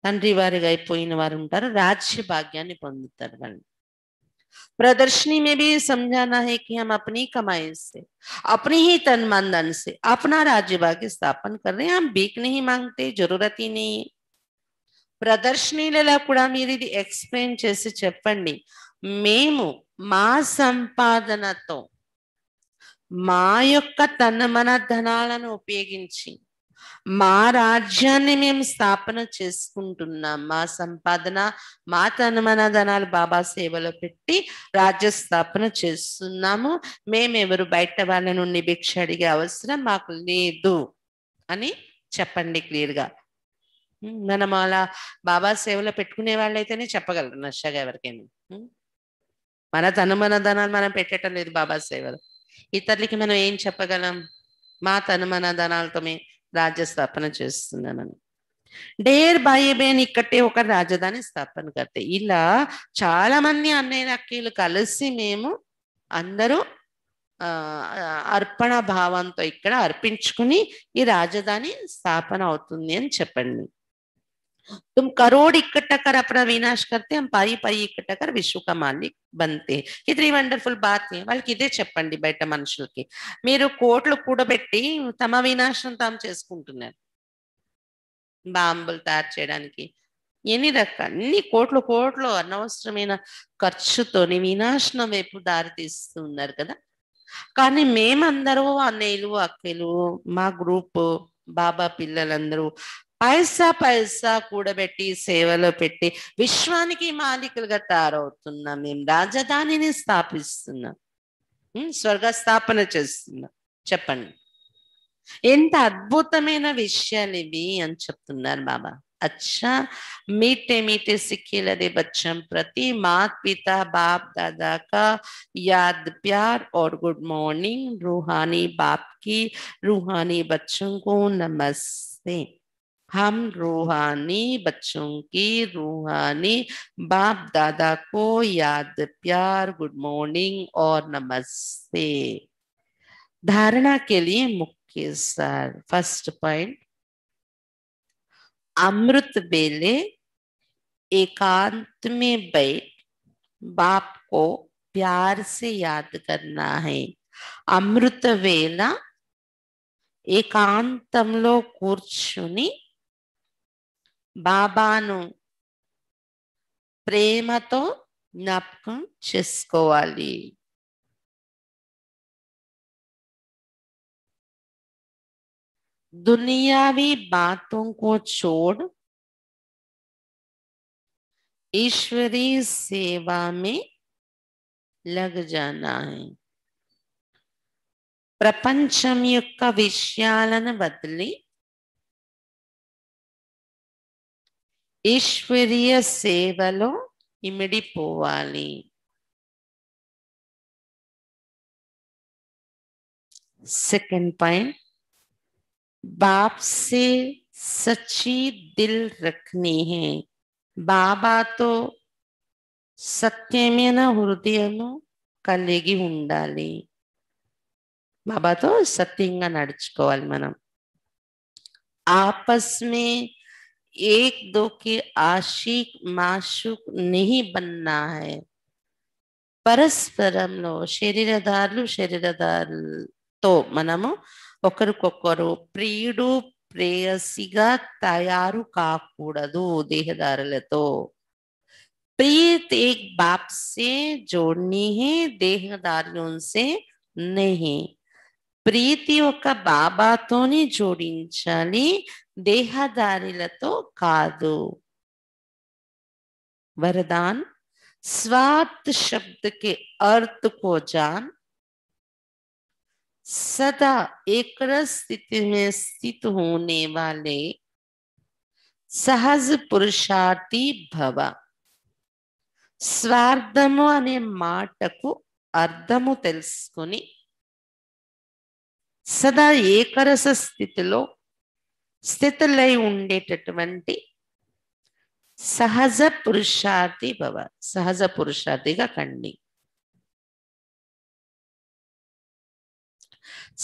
తండ్రి వారిగా అయిపోయిన వారు ఉంటారో రాజ్య భాగ్యాన్ని పొందుతారు వాళ్ళు. प्रदर्शनी में भी समझाना है कि हम अपनी कमाई से, अपनी ही तन मन धन से अपना राज्य भाग्य स्थापन कर रहे हैं. हम भीख नहीं मांगते, जरूरत ही नहीं है. ప్రదర్శనీలలో కూడా మీరు ఇది ఎక్స్ప్లెయిన్ చేసి చెప్పండి. మేము మా సంపాదనతో మా యొక్క తన మన ధనాలను ఉపయోగించి మా రాజ్యాన్ని మేము స్థాపన చేసుకుంటున్నాం. మా సంపాదన, మా తనమన ధనాలు బాబా సేవలో పెట్టి రాజ్య స్థాపన చేస్తున్నాము. మేమెవరు బయట వాళ్ళ నుండి భిక్ష అడిగే అవసరం మాకు లేదు అని చెప్పండి క్లియర్గా. మనం అలా బాబా సేవలో పెట్టుకునే వాళ్ళైతేనే చెప్పగలరు నషగా ఎవరికైనా. మన తనుమన ధనాలు మనం పెట్టడం లేదు బాబా సేవలో. ఇతరులకి మనం ఏం చెప్పగలం? మా తనుమన ధనాలతో మేము राज्य स्थापना చేస్తున్నామని. ढेर भाई बहन इकट्ठे होकर రాజధాని స్థాపన करते. ఇలా చాలా మంది అన్నయ్య అక్కలు కలిసి మేము అందరూ అర్పణ భావంతో ఇక్కడ అర్పించుకుని ఈ రాజధాని స్థాపన అవుతుంది అని చెప్పండి. तुम करोड़ इकट्ठा कर अपना विनाश करते, हम पाई पाई इकट्ठा कर विश्व का मालिक बनते. कितनी వండర్ఫుల్ బాత్. వాళ్ళకి ఇదే చెప్పండి బయట మనుషులకి. మీరు కోట్లు కూడబెట్టి తమ వినాశనం తాము చేసుకుంటున్నారు. బాంబులు తయారు చేయడానికి అన్ని కోట్లు కోట్లు అనవసరమైన ఖర్చుతోని వినాశనం వైపు దారి తీస్తున్నారు కదా. కానీ మేమందరూ అన్నయ్యలు అక్కలు మా గ్రూప్ బాబా పిల్లలందరూ పైసా పైసా కూడబెట్టి సేవలో పెట్టి విశ్వానికి మాలికలుగా తయారవుతున్నాం. మేము రాజధానిని స్థాపిస్తున్నాం, స్వర్గ స్థాపన చేస్తున్నాం. చెప్పండి ఎంత అద్భుతమైన విషయాలు ఇవి అని చెప్తున్నారు బాబా. अच्छा मीठे मीठे सिक्के लदे बच्चों प्रति माता पिता बाप दादा का याद प्यार और गुड मॉर्निंग. रूहानी बाप की रूहानी बच्चों को नमस्ते. हम रूहानी बच्चों की रूहानी बाप दादा को याद प्यार गुड मॉर्निंग और नमस्ते. धारणा के लिए मुख्य सार. फर्स्ट पॉइंट, अमृत बेले एकांत में बैठ बाप को प्यार से याद करना है. अमृत वेला ఏకాంతంలో కూర్చుని బాబాను ప్రేమతో జ్ఞాపకం చేసుకోవాలి. दुनियावी बातों को छोड़ ईश्वरीय सेवा में लग जाना है. ప్రపంచం యొక్క విషయాలను వదిలి ఈశ్వరీయ సేవలో ఇమిడిపోవాలి. సెకండ్ పాయింట్, बाप से सच्ची दिल रखनी है. బాబాతో సత్యమైన హృదయము కలిగి ఉండాలి. బాబాతో సత్యంగా నడుచుకోవాలి మనం. आपस में एक दो के आशिक माशूक नहीं बनना है. పరస్పరంలో శరీరదారులతో మనము ఒకరికొకరు ప్రియుడు ప్రేయసిగా తయారు కాకూడదు. దేహదారులతో प्रीत एक बाप से जोड़नी है, देहदारियों से नहीं. ప్రీతి ఒక బాబాతోని జోడించాలి, దేహదారులతో కాదు. वरदान, स्वार्थ शब्द के अर्थ को जान, सदा एक स्थिति में स्थित होने वाले सहज पुरुषार्थी भव. స్వార్థము అనే మాటకు అర్థము తెలుసుకుని సదా ఏకరస స్థితిలై ఉండేటటువంటి సహజ పురుషార్థి భవ. సహజ పురుషార్థిగా కండి.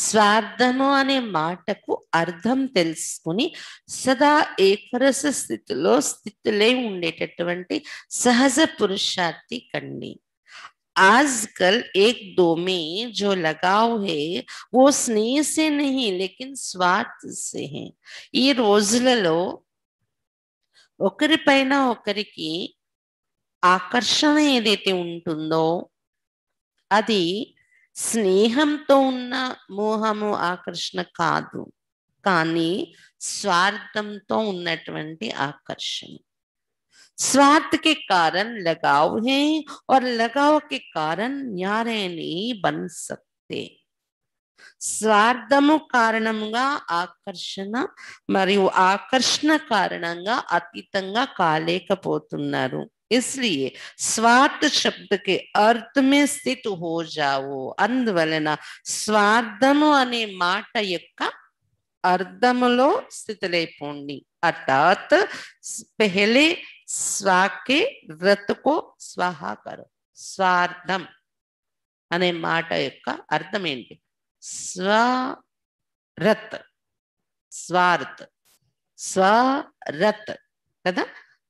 స్వార్థము అనే మాటకు అర్థం తెలుసుకుని సదా ఏకరస స్థితిలై ఉండేటటువంటి సహజ పురుషార్థి కండి. आजकल एक दो में जो लगाव है वो स्नेह से नहीं लेकिन स्वार्थ से है. ఈ రోజులలో ఒకరిపైన ఒకరికి ఆకర్షణ ఏదైతే ఉంటుందో అది స్నేహంతో ఉన్న మోహము ఆకర్షణ కాదు. కానీ स्वार्थంతో ఉన్నటువంటి ఆకర్షణ। स्वार्थ के कारण लगाव है और लगाव के कारण न्यारे नहीं बन सकते। స్వార్థము కారణంగా ఆకర్షణ మరియు ఆకర్షణ కారణంగా అతీతంగా కాలేకపోతున్నారు। इसलिए स्वार्थ शब्द के अर्थ में स्थित हो जाओ। అందువలన స్వార్థము అనే మాట యొక్క అర్థములో స్థితులైపోండి। अर्थात पहले स्वा के रत को स्वाहा करो। స్వార్థం అనే మాట యొక్క అర్థం ఏంటి? స్వరత్, స్వార్థ్, స్వరత్ కదా।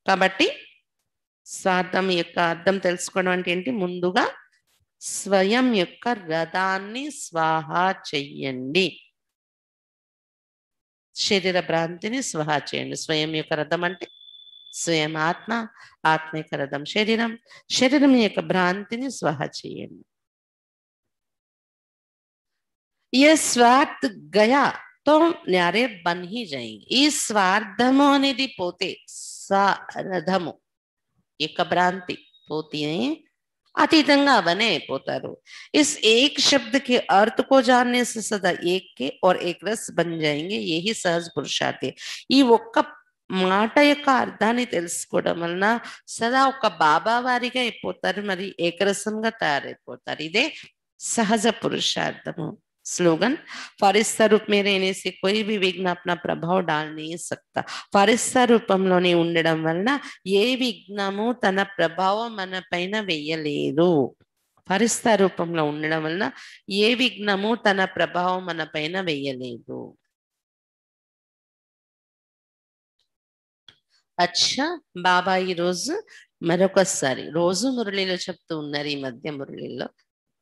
కాబట్టి స్వార్థం యొక్క అర్థం తెలుసుకోవడం అంటే ఏంటి? ముందుగా స్వయం యొక్క రథాన్ని స్వాహా చెయ్యండి, శరీర భ్రాంతిని స్వాహా చేయండి। స్వయం యొక్క రథం అంటే స్వయం ఆత్మ, ఆత్మ యొక్క రథం శరీరం, శరీరం యొక్క భ్రాంతిని స్వాహా చేయండి। ये स्वार्थ गया तो न्यारे बन ही जाएंगे। ఈ స్వార్థము అనేది పోతే స్వరథము యొక్క భ్రాంతి పోతే अतीतंगा बने पोतारो। इस एक शब्द के अर्थ को जानने से सदा एक के और एक रस बन जाएंगे। यही सहज पुरुषार्थ है। ఈ ఒక్క మాట యొక్క అర్థాన్ని తెలుసుకోవడం వలన సదా ఒక బాబా వారిగా అయిపోతారు, మరి ఏకరసంగా తయారైపోతారు। ఇదే సహజ పురుషార్థము। स्लोगन, फरिश्ता रूप में रहने से कोई भी विघ्न अपना प्रभाव डाल नहीं सकता। फरिश्ता రూపంలోనే ఉండడం వలన ఏ విఘ్నము తన ప్రభావం మన పైన వేయలేదు। ఫరిస్తా రూపంలో ఉండడం వలన ఏ విఘ్నము తన ప్రభావం మన పైన వేయలేదు। అచ్చా, బాబా ఈ రోజు మరొకసారి రోజు మురళిలో చెప్తూ ఉన్నారు, ఈ మధ్య మురళిలో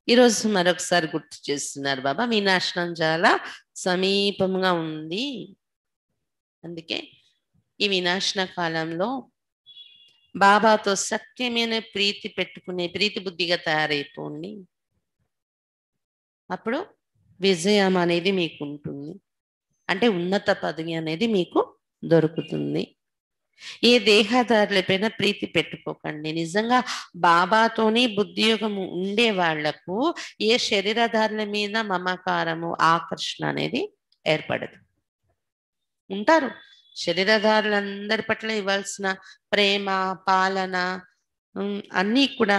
ఈరోజు మరొకసారి గుర్తు చేస్తున్నారు బాబా, వినాశనం చాలా సమీపంగా ఉంది। అందుకే ఈ వినాశన కాలంలో బాబాతో సత్యమైన ప్రీతి పెట్టుకునే ప్రీతి బుద్ధిగా తయారైపోండి। అప్పుడు విజయం అనేది మీకు ఉంటుంది, అంటే ఉన్నత పదవి అనేది మీకు దొరుకుతుంది। ఏ దేహదారులపైన ప్రీతి పెట్టుకోకండి। నిజంగా బాబాతోనే బుద్ధియోగము ఉండే వాళ్లకు ఏ శరీరధారుల మీద మమకారము ఆకర్షణ అనేది ఏర్పడదు। ఉంటారు శరీరధారులందరి పట్ల ఇవ్వాల్సిన ప్రేమ పాలన అన్నీ కూడా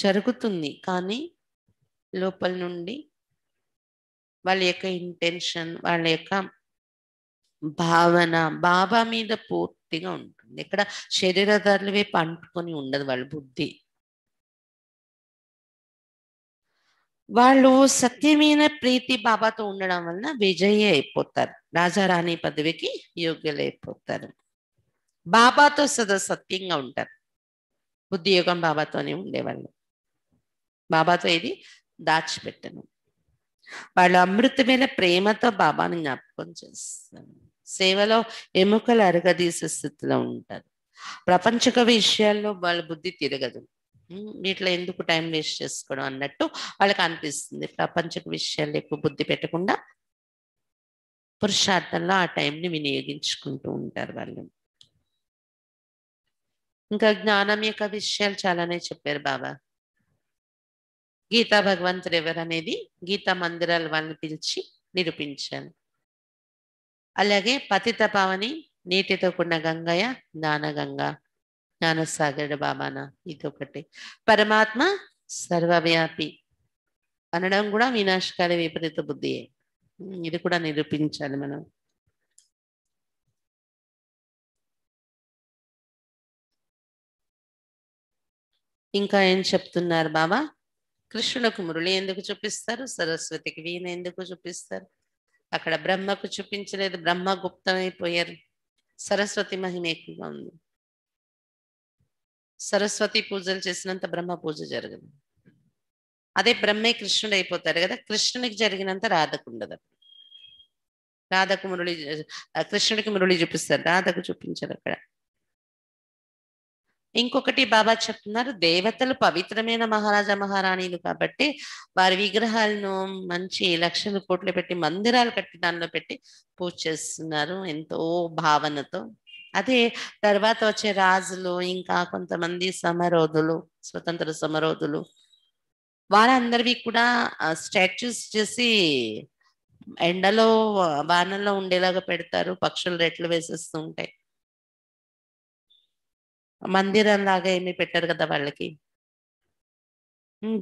జరుగుతుంది, కానీ లోపల నుండి వాళ్ళ యొక్క ఇంటెన్షన్, వాళ్ళ యొక్క భావన బాబా మీద పూర్తిగా ఉంటుంది। ఇక్కడ శరీరధారుల వైపు అంటుకొని ఉండదు వాళ్ళ బుద్ధి। వాళ్ళు సత్యమైన ప్రీతి బాబాతో ఉండడం వలన విజయీ అయిపోతారు, రాజారాణి పదవికి యోగ్యులైపోతారు। బాబాతో సదా సత్యంగా ఉంటారు। బుద్ధి యోగం బాబాతోనే ఉండేవాళ్ళు, బాబాతో ఇది దాచిపెట్టను। వాళ్ళు అమృతమైన ప్రేమతో బాబాని జ్ఞాపకం చేస్తారు। సేవలో ఎముకలు అరగదీసే స్థితిలో ఉంటారు। ప్రపంచక విషయాల్లో వాళ్ళ బుద్ధి తిరగదు, వీటిలో ఎందుకు టైం వేస్ట్ చేసుకోవడం అన్నట్టు వాళ్ళకి అనిపిస్తుంది। ప్రపంచక విషయాలు ఎక్కువ బుద్ధి పెట్టకుండా పురుషార్థంలో ఆ టైంని వినియోగించుకుంటూ ఉంటారు వాళ్ళు। ఇంకా జ్ఞానం యొక్క విషయాలు చాలానే చెప్పారు బాబా। గీతా భగవంతుడు ఎవరనేది గీతా మందిరాల వాళ్ళని పిలిచి నిరూపించాను। అలాగే పతిత పావని నీటితో కూడిన గంగయ్య జ్ఞానగంగా, జ్ఞానసాగరుడు బాబానా, ఇదొకటి। పరమాత్మ సర్వవ్యాపి అనడం కూడా వినాశకాల విపరీత బుద్ధియే, ఇది కూడా నిరూపించాలి మనం। ఇంకా ఏం చెప్తున్నారు బాబా? కృష్ణులకు మురళి ఎందుకు చూపిస్తారు, సరస్వతికి వీణ ఎందుకు చూపిస్తారు? అక్కడ బ్రహ్మకు చూపించలేదు, బ్రహ్మ గుప్తమైపోయారు, సరస్వతి మహిమ ఎక్కువగా ఉంది। సరస్వతి పూజలు చేసినంత బ్రహ్మ పూజ జరగదు, అదే బ్రహ్మే కృష్ణుడు అయిపోతారు కదా, కృష్ణునికి జరిగినంత రాధకు ఉండదు। రాధకు మురళి, కృష్ణుడికి మురళి చూపిస్తారు, రాధకు చూపించారు అక్కడ। ఇంకొకటి బాబా చెప్తున్నారు, దేవతలు పవిత్రమైన మహారాజా మహారాణీలు కాబట్టి వారి విగ్రహాలను మంచి లక్షలు కోట్లు పెట్టి మందిరాలు కట్టి దానిలో పెట్టి పూజ చేస్తున్నారు ఎంతో భావనతో. అదే తర్వాత వచ్చే రాజులు, ఇంకా కొంతమంది సమరోధులు, స్వతంత్ర సమరోధులు, వారందరివి కూడా స్టాచ్యూస్ చేసి ఎండలో వానల్లో ఉండేలాగా పెడతారు, పక్షులు రెట్లు వేసేస్తూ ఉంటాయి. మందిరం లాగా ఏమీ పెట్టారు కదా వాళ్ళకి.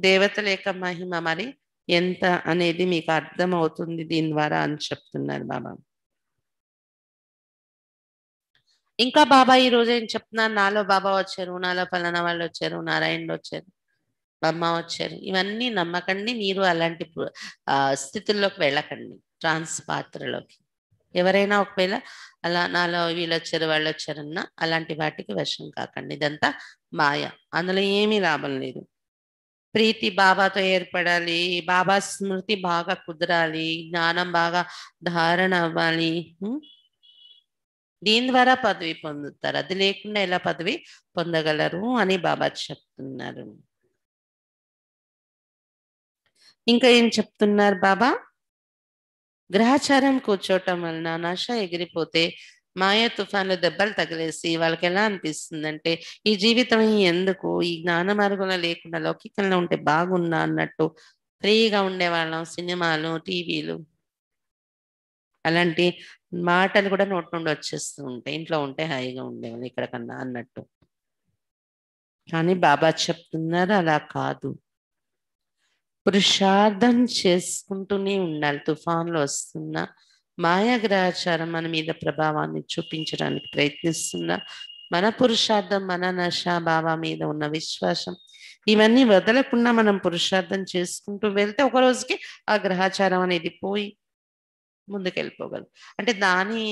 దేవతల యొక్క మహిమ మరి ఎంత అనేది మీకు అర్థం అవుతుంది దీని ద్వారా అని చెప్తున్నారు బాబా. ఇంకా బాబా ఈ రోజు ఏం చెప్తున్నారు, నాలో బాబా వచ్చారు, నాలో పలానా వాళ్ళు వచ్చారు, నారాయణుడు వచ్చారు, బ్రహ్మ వచ్చారు, ఇవన్నీ నమ్మకండి. మీరు అలాంటి స్థితుల్లోకి వెళ్ళకండి, ట్రాన్స్ పాత్రలోకి. ఎవరైనా ఒకవేళ అలా నాలో వీళ్ళు వచ్చారు వాళ్ళు వచ్చారన్నా అలాంటి వాటికి వశం కాకండి. ఇదంతా మాయ, అందులో ఏమీ లాభం లేదు. ప్రీతి బాబాతో ఏర్పడాలి, బాబా స్మృతి బాగా కుదరాలి, జ్ఞానం బాగా ధారణ అవ్వాలి. దీని ద్వారా పదవి పొందుతారు, అది లేకుండా ఎలా పదవి పొందగలరు అని బాబా చెప్తున్నారు. ఇంకా ఏం చెప్తున్నారు బాబా, గ్రహచారం కూర్చోవటం వలన నష ఎగిరిపోతే మాయ తుఫాన్లు దెబ్బలు తగిలేసి వాళ్ళకి ఎలా అనిపిస్తుందంటే ఈ జీవితం ఎందుకు, ఈ జ్ఞాన మార్గంలో లేకుండా లౌకికంలో ఉంటే బాగున్నా అన్నట్టు ఫ్రీగా ఉండేవాళ్ళం. సినిమాలు, టీవీలు, అలాంటి మాటలు కూడా నోటి నుండి వచ్చేస్తూ ఉంటాయి, ఇంట్లో ఉంటే హాయిగా ఉండేవాళ్ళు ఇక్కడ కన్నా అన్నట్టు. కానీ బాబా చెప్తున్నారు అలా కాదు, పురుషార్థం చేసుకుంటూనే ఉండాలి. తుఫాన్లు వస్తున్నా, మాయాగ్రహచారం మన మీద ప్రభావాన్ని చూపించడానికి ప్రయత్నిస్తున్నా, మన పురుషార్థం, మన నష, బాబా మీద ఉన్న విశ్వాసం, ఇవన్నీ వదలకుండా మనం పురుషార్థం చేసుకుంటూ వెళ్తే ఒక రోజుకి ఆ గ్రహచారం అనేది పోయి ముందుకెళ్ళిపోగలం. అంటే దాని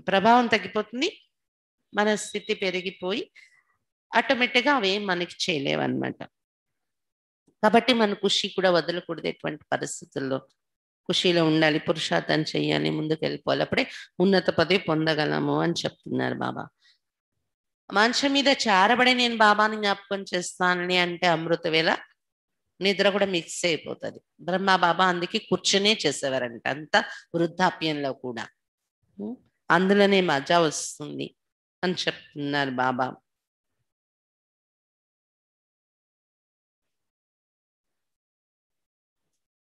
ప్రభావం తగ్గిపోతుంది, మన స్థితి పెరిగిపోయి ఆటోమేటిక్గా అవేం మనకి చేయలేవన్నమాట. కాబట్టి మన ఖుషి కూడా వదలకూడదు. ఎటువంటి పరిస్థితుల్లో ఖుషీలో ఉండాలి, పురుషార్థం చెయ్యాలి, ముందుకు వెళ్ళిపోవాలి, అప్పుడే ఉన్నత పదవి పొందగలము అని చెప్తున్నారు బాబా. మంచం మీద చారబడి నేను బాబాని జ్ఞాపకం చేస్తానని అంటే అమృత వేళ నిద్ర కూడా మిక్స్ అయిపోతుంది. బ్రహ్మ బాబా అందుకే కూర్చునే చేసేవారంట, అంత వృద్ధాప్యంలో కూడా. అందులోనే మజా వస్తుంది అని చెప్తున్నారు బాబా.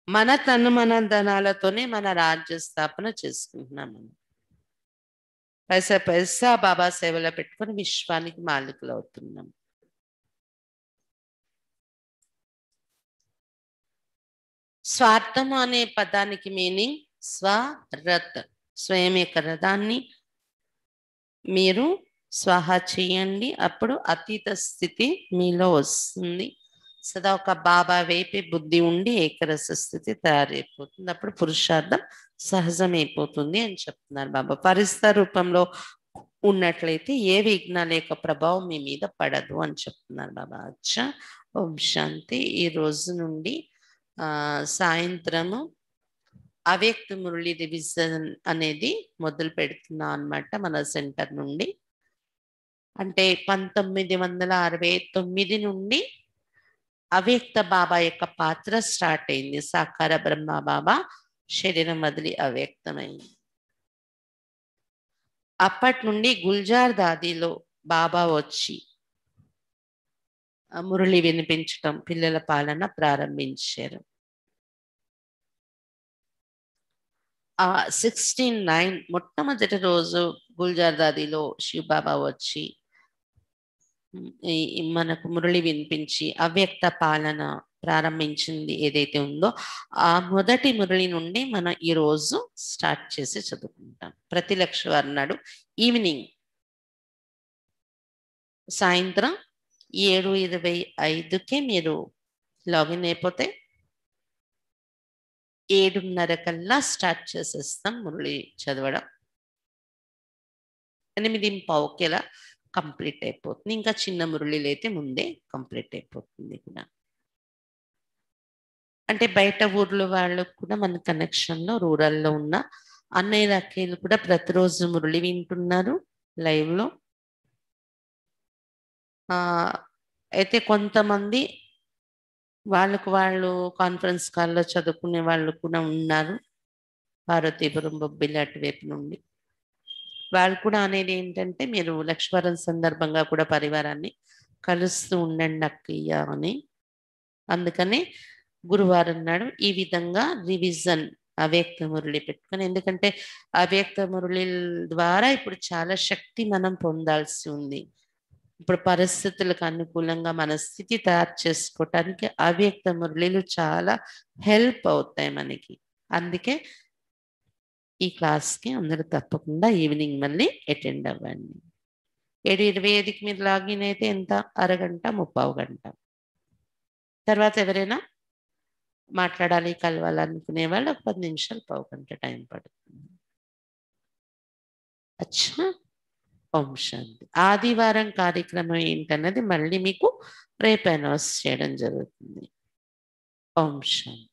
మన తను మన ధనాలతోనే మన రాజ్య స్థాపన చేసుకుంటున్నాం. మనం పైసా పైసా బాబా సేవలో పెట్టుకొని విశ్వానికి మాలికులు అవుతున్నాం. స్వార్థము అనే పదానికి మీనింగ్ స్వరత్, స్వయం యొక్క రథాన్ని మీరు స్వాహా చేయండి, అప్పుడు అతీత స్థితి మీలో వస్తుంది. సదా ఒక బాబా వైపే బుద్ధి ఉండి ఏకరస స్థితి తయారైపోతుంది, అప్పుడు పురుషార్థం సహజమైపోతుంది అని చెప్తున్నారు బాబా. పరిస్థితి రూపంలో ఉన్నట్లయితే ఏ విఘ్నాల యొక్క ప్రభావం మీ మీద పడదు అని చెప్తున్నారు బాబా. అచ్చా, ఓం శాంతి. ఈ రోజు నుండి సాయంత్రము అవ్యక్త మురళి రివిజన్ అనేది మొదలు పెడుతున్నా అన్నమాట మన సెంటర్ నుండి. అంటే 1969 నుండి అవ్యక్త బాబా యొక్క పాత్ర స్టార్ట్ అయింది. సాకార బ్రహ్మ బాబా శరీరం వదిలి అవ్యక్తమైంది. అప్పటి నుండి గుల్జార్ దాదిలో బాబా వచ్చి మురళి వినిపించటం, పిల్లల పాలన ప్రారంభించారు. 16/9 మొట్టమొదటి రోజు గుల్జార్ దాదిలో శివ్ బాబా వచ్చి మనకు మురళి వినిపించి అవ్యక్త పాలన ప్రారంభించింది ఏదైతే ఉందో ఆ మొదటి మురళి నుండి మనం ఈ రోజు స్టార్ట్ చేసి చదువుకుంటాం. ప్రతి లక్షవారం నాడు ఈవినింగ్ సాయంత్రం 7:25కి మీరు లాగిన్ అయిపోతే 7:30 కల్లా స్టార్ట్ చేసేస్తాం మురళి చదవడం. 8:15కి కంప్లీట్ అయిపోతుంది. ఇంకా చిన్న మురళిలు అయితే ముందే కంప్లీట్ అయిపోతుంది కూడా. అంటే బయట ఊర్లో వాళ్ళు కూడా మన కనెక్షన్లో రూరల్లో ఉన్న అన్నయ్య అక్కయ్యలు కూడా ప్రతిరోజు మురళి వింటున్నారు లైవ్లో. ఆ, అయితే కొంతమంది వాళ్ళకు వాళ్ళు కాన్ఫరెన్స్ కాల్లో చదువుకునే వాళ్ళు కూడా ఉన్నారు, పార్వతీపురం బొబ్బిలి అటువైపు నుండి. వాళ్ళు కూడా అనేది ఏంటంటే మీరు లక్ష్మీవారం సందర్భంగా కూడా పరివారాన్ని కలుస్తూ ఉండండి అక్కయ్య అని. అందుకని గురువారం నాడు ఈ విధంగా రివిజన్ అవ్యక్త మురళి పెట్టుకొని, ఎందుకంటే అవ్యక్త మురళి ద్వారా ఇప్పుడు చాలా శక్తి మనం పొందాల్సి ఉంది. ఇప్పుడు పరిస్థితులకు అనుకూలంగా మన స్థితి తయారు చేసుకోవటానికి అవ్యక్త మురళిలు చాలా హెల్ప్ అవుతాయి మనకి. అందుకే ఈ క్లాస్కి అందరూ తప్పకుండా ఈవినింగ్ మళ్ళీ అటెండ్ అవ్వండి. 7:25కి మీరు లాగిన్ అయితే ఎంత, అరగంట 35 గంట. తర్వాత ఎవరైనా మాట్లాడాలి కలవాలనుకునే వాళ్ళు ఒక 10 నిమిషాలు 15 గంట టైం పడుతుంది. అచ్చా, ఓం శాంతి. ఆదివారం కార్యక్రమం ఏంటన్నది మళ్ళీ మీకు రేపు అనౌన్స్ చేయడం జరుగుతుంది. ఓం శాంతి.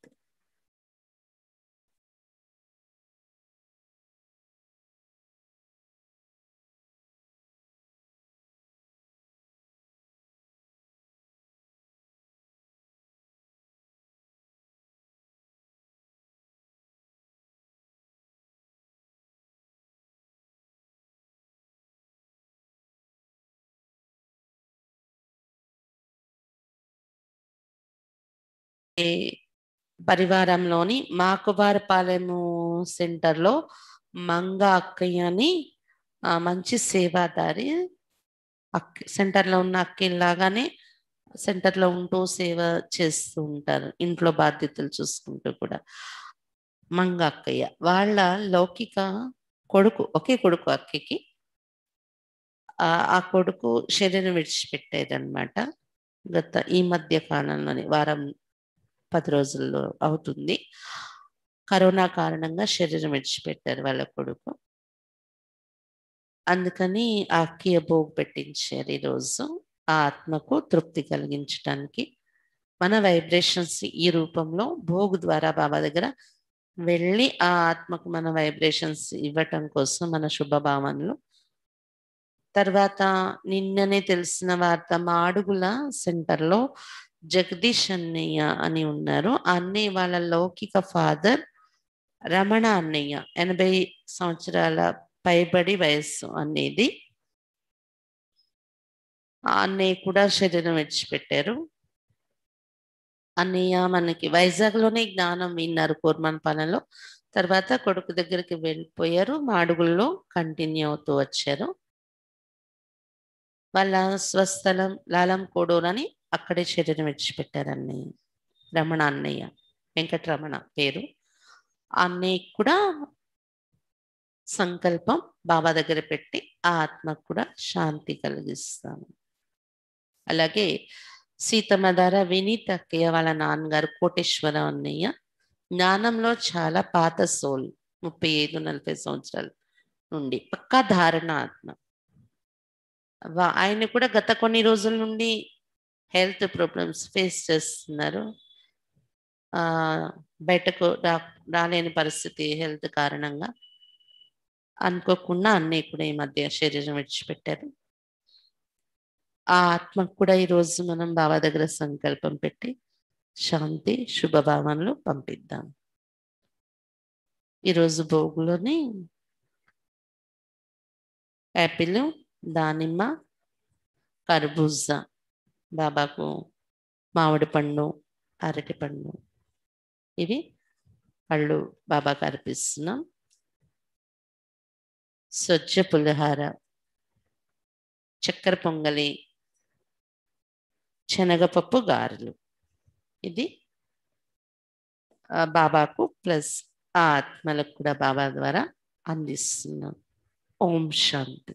పరివారంలోని మాకువారపాలెము సెంటర్లో మంగ అక్కయ్య అని మంచి సేవాదారి సెంటర్లో ఉన్న అక్కలాగానే సెంటర్లో ఉంటూ సేవ చేస్తూ ఉంటారు, ఇంట్లో బాధ్యతలు చూసుకుంటూ కూడా. మంగ అక్కయ్య వాళ్ళ లౌకిక కొడుకు, ఒకే కొడుకు అక్కకి. ఆ కొడుకు శరీరం విడిచిపెట్టేదన్నమాట. ఈ మధ్య కాలంలోని వారం 10 రోజుల్లో అవుతుంది. కరోనా కారణంగా శరీరం విడిచిపెట్టారు వాళ్ళ కొడుకు. అందుకని ఆ అక్కయ్య భోగు పెట్టించారు ఈరోజు. ఆ ఆత్మకు తృప్తి కలిగించడానికి మన వైబ్రేషన్స్ ఈ రూపంలో భోగు ద్వారా బాబా దగ్గర వెళ్ళి ఆ ఆత్మకు మన వైబ్రేషన్స్ ఇవ్వటం కోసం మన శుభభావనలు. తర్వాత నిన్ననే తెలిసిన వార్త, మాడుగుల సెంటర్లో జగదీష్ అన్నయ్య అని ఉన్నారు. ఆ అన్నయ్య వాళ్ళ లౌకిక ఫాదర్ రమణ అన్నయ్య, 80 సంవత్సరాల పైబడి వయస్సు అనేది. ఆ అన్నయ్య కూడా శరీరం విడిచిపెట్టారు. అన్నయ్య మనకి వైజాగ్లోనే జ్ఞానం విన్నారు కూర్మన్పాలెంలో. తర్వాత కొడుకు దగ్గరికి వెళ్ళిపోయారు, మాడుగుల్లో కంటిన్యూ అవుతూ వచ్చారు. వాళ్ళ స్వస్థలం లాలం కోడూరు అని, అక్కడే శరీరం విడిచిపెట్టారు అన్నయ్య. రమణ అన్నయ్య, వెంకటరమణ పేరు. అన్నయ్య కూడా సంకల్పం బాబా దగ్గర పెట్టి ఆ ఆత్మకు కూడా శాంతి కలిగిస్తాము. అలాగే సీతమ్మ ద్వారా వినీత్ అక్కయ్య వాళ్ళ నాన్నగారు కోటేశ్వరం అన్నయ్య జ్ఞానంలో చాలా పాత సోల్, 35-40 సంవత్సరాల నుండి పక్కా ధారణ ఆత్మ. ఆయన కూడా గత కొన్ని రోజుల నుండి హెల్త్ ప్రాబ్లమ్స్ ఫేస్ చేస్తున్నారు. బయటకు రాలేని పరిస్థితి హెల్త్ కారణంగా. అనుకోకుండా అన్నయ్య కూడా ఈ మధ్య శరీరం విడిచిపెట్టారు. ఆ ఆత్మకు కూడా ఈరోజు మనం బాబా దగ్గర సంకల్పం పెట్టి శాంతి శుభభావనలు పంపిద్దాం. ఈరోజు భోగులోని యాపిల్, దానిమ్మ, కర్బూజా, బాబాకు మామిడి పండు, అరటి పండు, ఇవి పళ్ళు బాబాకు అర్పిస్తున్నాం. స్వచ్ఛ పులిహార, చక్కెర పొంగలి, శనగపప్పు గారెలు, ఇది బాబాకు ప్లస్ ఆ ఆత్మలకు కూడా బాబా ద్వారా అందిస్తున్నాం. ఓం శాంతి.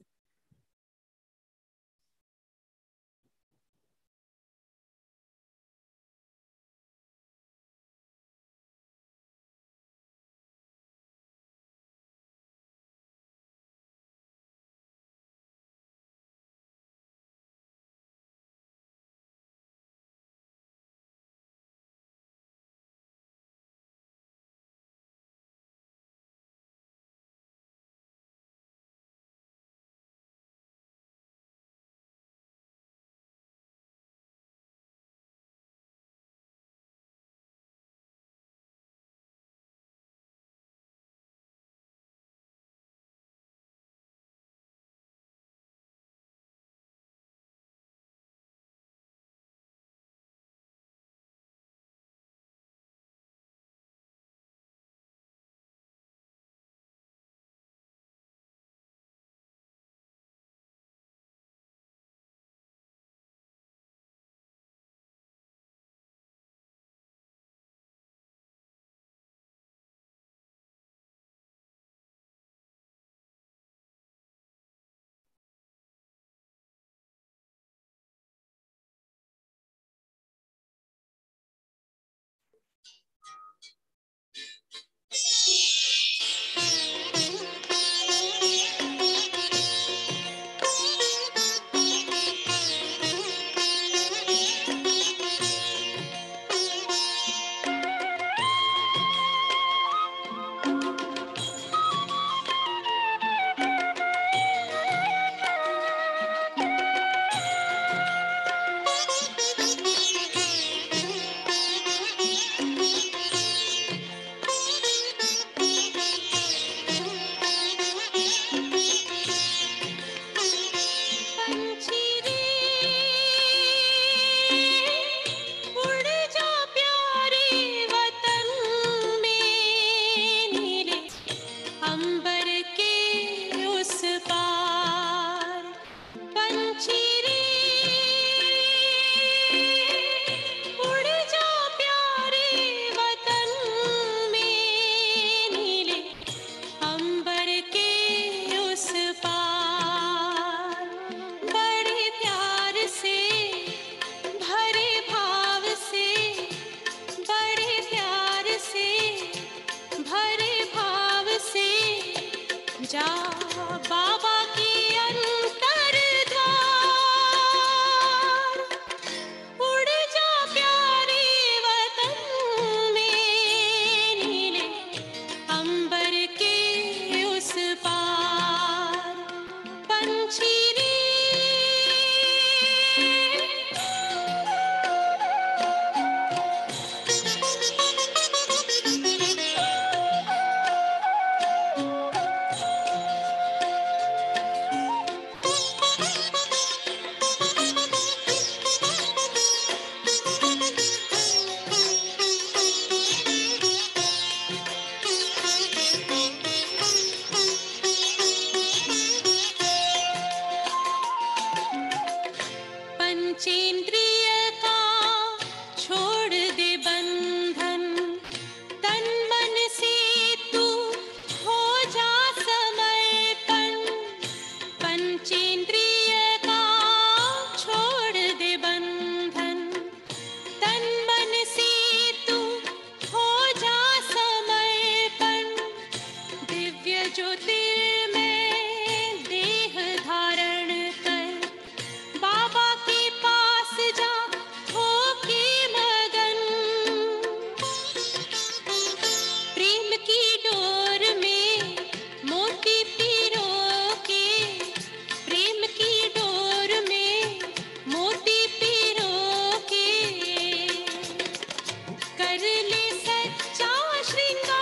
कर ले सच्चा श्रृंगार,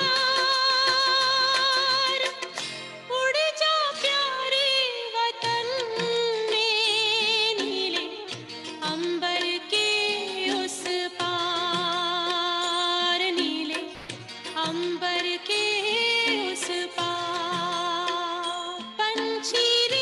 उड़ जा प्यारे वतन में, नीले अंबर के उस पार, नीले अंबर के उस पार। पंछी रे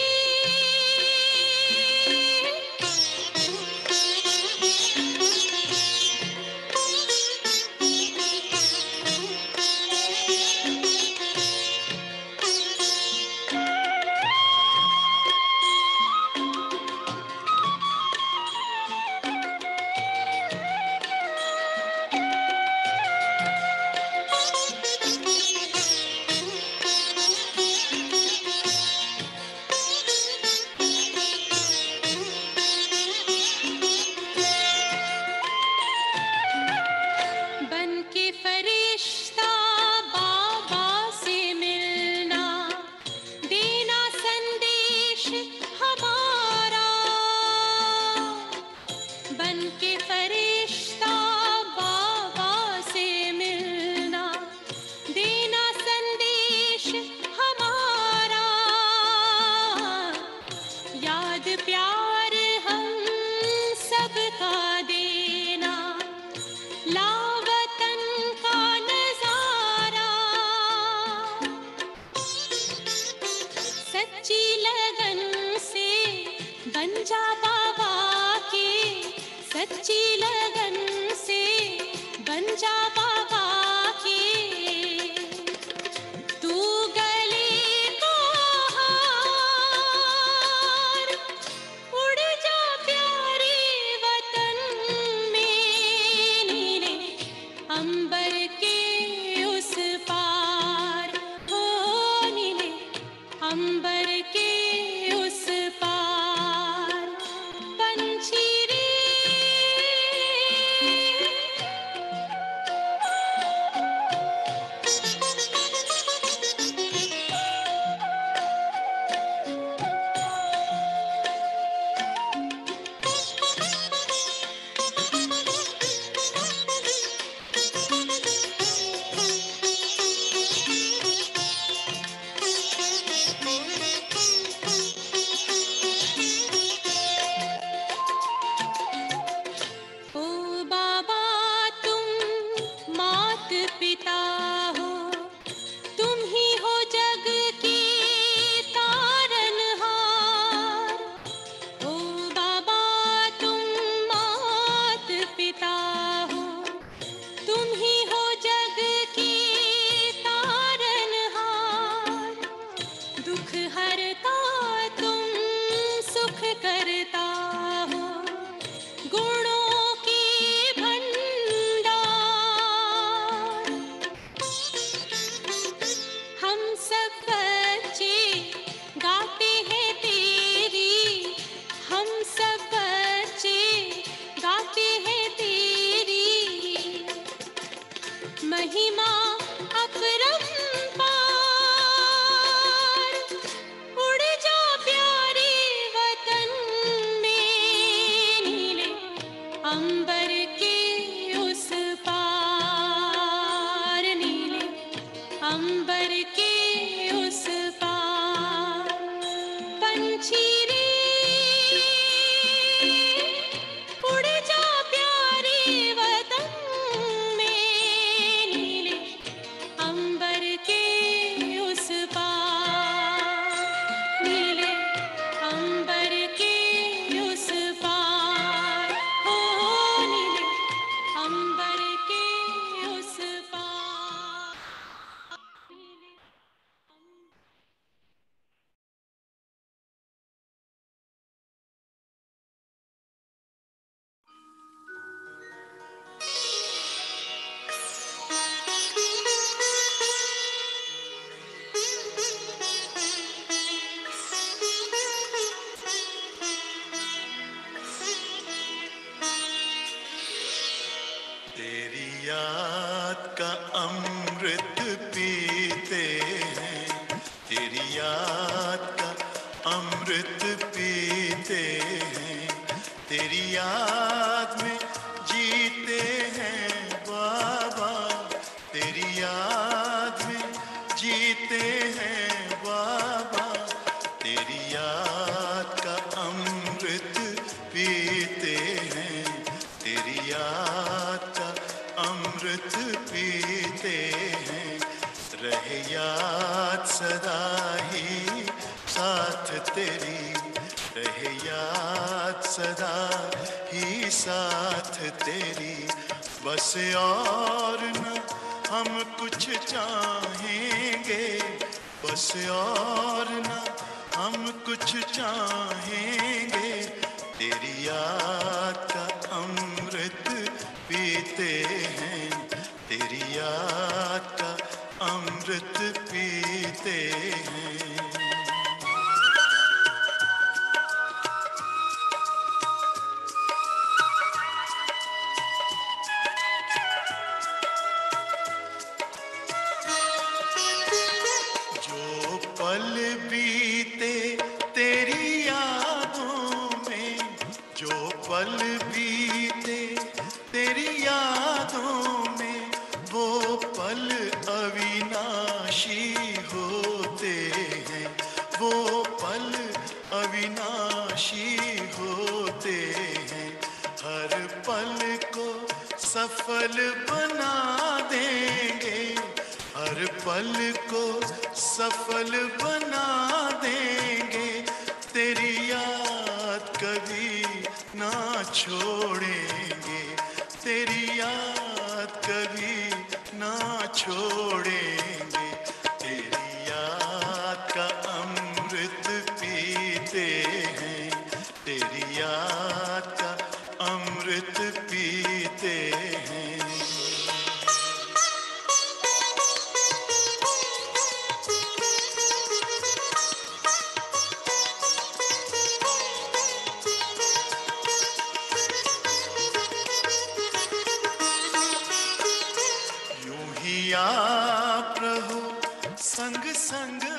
बन के फरिश्ता बाबा से मिलना, देना संदेश हमारा। बन के फरिश्ता बाबा से मिलना, देना संदेश हमारा। याद प्यार हम सबका देना, लावतन का नजारा। सच्ची लगन से बन जा बाबा के, सच्ची लगन से बन जा बाबा के। तू गले को हार, उड़ जा प्यारे वतन में, नीले अंबर के उस पार, हो नीले अंबर के उस पार। पंछी रे ओ बाबा तुम मात पिता हो, तुम ही हो जग के तारनहार। ओ बाबा तुम मात पिता हो, तुम ही हो जग के तारनहार। दुख हरता तुम सुख करता हो, गुणों के भंडार। हम सब बच्चे गाते हैं तेरी, हम सब बच्चे गाते हैं तेरी महिमा अपरंपार। उड़ जा प्यारे वतन में, नीले अंबर के उस पार, नीले अंबर के उस पार। पंछी रे उड़ जा प्यारे वतन में, नीले अंबर के उस पार, नीले अंबर के उस पार, हो नीले अंबर के उस पार, नीले तेरी याद का अमृत पीते हैं, तेरी याद का अमृत पीते हैं, तेरी याद में जीते हैं अमृत पीते हैं। रहे याद सदा ही साथ तेरी, रहे याद सदा ही साथ तेरी। बस और न हम कुछ चाहेंगे, बस और न हम कुछ चाहेंगे। तेरी याद का अमृत पीते हैं, तेरी याद का अमृत पीते हैं। जो पल बीते तेरी यादों में, जो पल बीते तेरी यादों में, वो पल अविनाशी होते हैं, वो पल अविनाशी होते हैं। हर पल को सफल बना देंगे, हर पल को सफल बना देंगे। तेरी याद कभी ना छोड़ेंगे, तेरी याद कभी ना छोड़ेंगे। तेरी याद का अमृत पीते हैं, तेरी याद का अमृत पीते हैं। यूं ही आप रहो संग संग